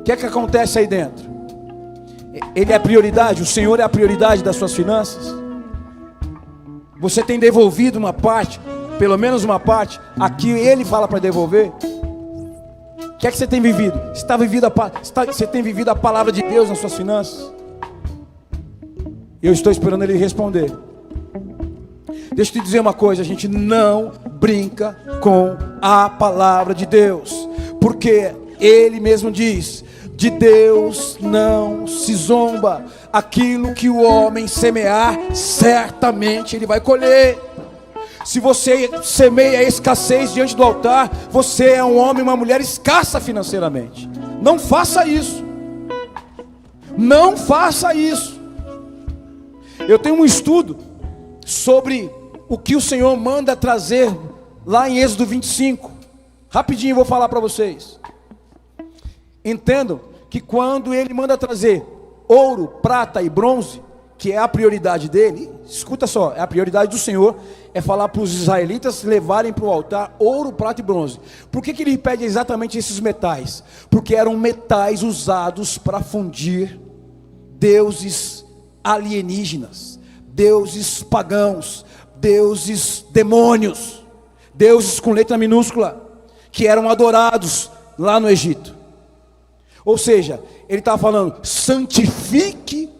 O que é que acontece aí dentro? Ele é a prioridade? O Senhor é a prioridade das suas finanças? Você tem devolvido uma parte, pelo menos uma parte, a que Ele fala para devolver? O que é que você tem vivido? Você tem vivido a palavra de Deus nas suas finanças? Eu estou esperando Ele responder. Deixa eu te dizer uma coisa: a gente não brinca com a palavra de Deus, porque Ele mesmo diz: de Deus não se zomba. Aquilo que o homem semear, certamente ele vai colher. Se você semeia escassez diante do altar, você é um homem, uma mulher escassa financeiramente. Não faça isso. Não faça isso. Eu tenho um estudo sobre o que o Senhor manda trazer lá em Êxodo 25. Rapidinho eu vou falar para vocês. Entendam que quando Ele manda trazer ouro, prata e bronze, que é a prioridade dele, escuta só, é a prioridade do Senhor, é falar para os israelitas levarem para o altar ouro, prata e bronze. Por que Ele pede exatamente esses metais? Porque eram metais usados para fundir deuses alienígenas, deuses pagãos, deuses demônios, deuses com letra minúscula, que eram adorados lá no Egito. Ou seja, ele estava falando: santifique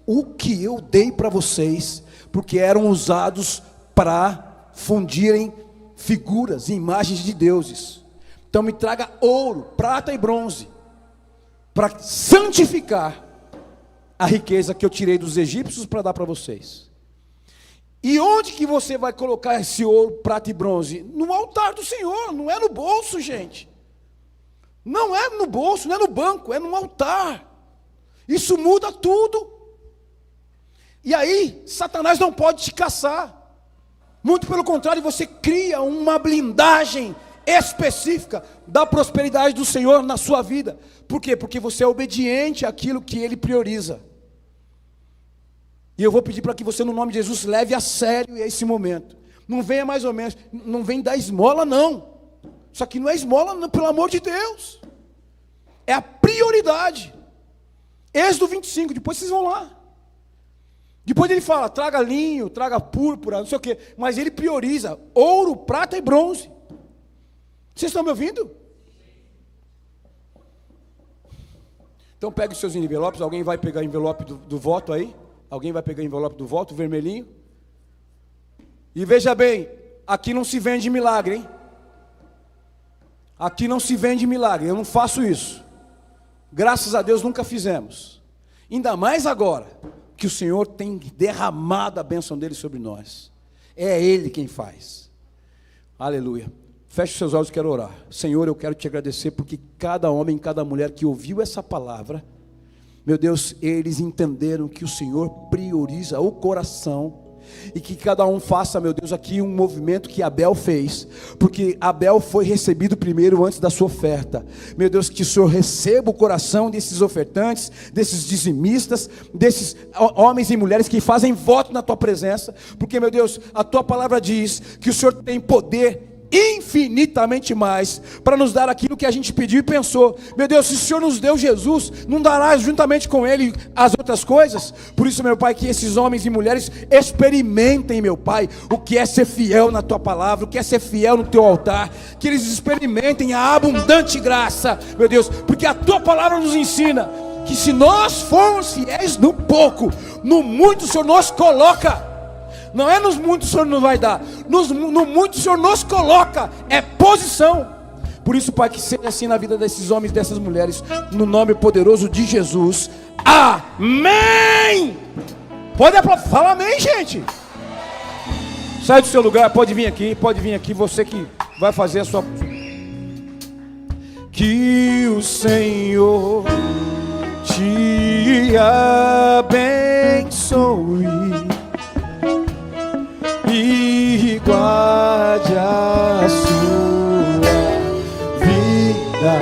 o que eu dei para vocês, porque eram usados para fundirem figuras e imagens de deuses. Então me traga ouro, prata e bronze, para santificar a riqueza que eu tirei dos egípcios para dar para vocês. E onde que você vai colocar esse ouro, prata e bronze? No altar do Senhor, não é no bolso, gente. Não é no bolso, não é no banco, é no altar. Isso muda tudo. E aí, Satanás não pode te caçar. Muito pelo contrário, você cria uma blindagem específica da prosperidade do Senhor na sua vida. Por quê? Porque você é obediente àquilo que Ele prioriza. E eu vou pedir para que você, no nome de Jesus, leve a sério esse momento. Não venha mais ou menos, não vem dar esmola não. Isso aqui não é esmola não, pelo amor de Deus. É a prioridade. Êxodo 25, depois vocês vão lá. Depois ele fala, traga linho, traga púrpura, não sei o quê. Mas ele prioriza ouro, prata e bronze. Vocês estão me ouvindo? Então pegue os seus envelopes. Alguém vai pegar o envelope do voto aí? Alguém vai pegar o envelope do voto, vermelhinho? E veja bem, aqui não se vende milagre, hein? Aqui não se vende milagre, eu não faço isso. Graças a Deus nunca fizemos. Ainda mais agora que o Senhor tem derramado a bênção dele sobre nós. É Ele quem faz. Aleluia. Feche os seus olhos, quero orar. Senhor, eu quero te agradecer porque cada homem, cada mulher que ouviu essa palavra, meu Deus, eles entenderam que o Senhor prioriza o coração. E que cada um faça, meu Deus, aqui um movimento que Abel fez, porque Abel foi recebido primeiro antes da sua oferta. Meu Deus, que o Senhor receba o coração desses ofertantes, desses dizimistas, desses homens e mulheres que fazem voto na tua presença, porque, meu Deus, a tua palavra diz que o Senhor tem poder infinitamente mais para nos dar aquilo que a gente pediu e pensou. Meu Deus, se o Senhor nos deu Jesus, não dará juntamente com Ele as outras coisas? Por isso, meu Pai, que esses homens e mulheres experimentem, meu Pai, o que é ser fiel na Tua palavra, o que é ser fiel no Teu altar, que eles experimentem a abundante graça, meu Deus, porque a Tua palavra nos ensina que se nós formos fiéis no pouco, no muito o Senhor nos coloca. Não é nos muitos o Senhor nos vai dar, no muito o Senhor nos coloca, é posição. Por isso, Pai, que seja assim na vida desses homens e dessas mulheres, no nome poderoso de Jesus, amém. Pode aplaudir, fala amém, gente. Sai do seu lugar, pode vir aqui, você que vai fazer a sua... Que o Senhor te abençoe e guarde a sua vida,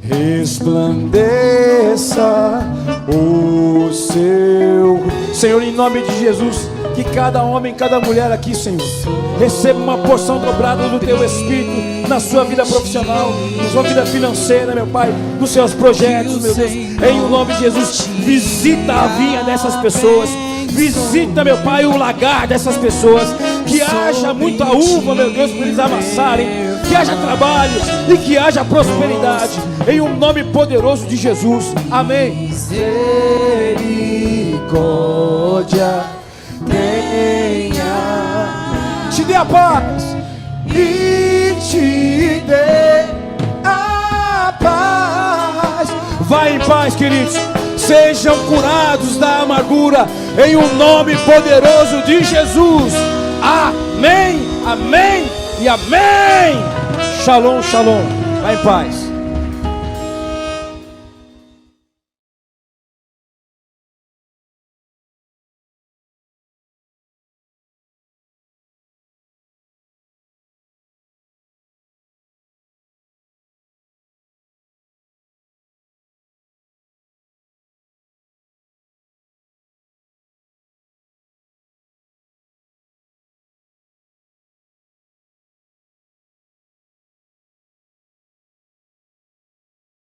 resplandeça o seu... Senhor, em nome de Jesus, que cada homem, cada mulher aqui, Senhor, receba uma porção dobrada do Teu Espírito na sua vida profissional, na sua vida financeira, meu Pai, nos seus projetos, meu Deus, em nome de Jesus. Visita a vinha dessas pessoas, visita, meu Pai, o lagar dessas pessoas, que haja muita uva, meu Deus, para eles amassarem, que haja trabalho e que haja prosperidade, em um nome poderoso de Jesus, amém. Misericórdia tenha, te dê a paz e te dê a paz. Vai em paz, queridos. Sejam curados da amargura, em um nome poderoso de Jesus. Amém, amém e amém. Shalom, shalom. Vai em paz.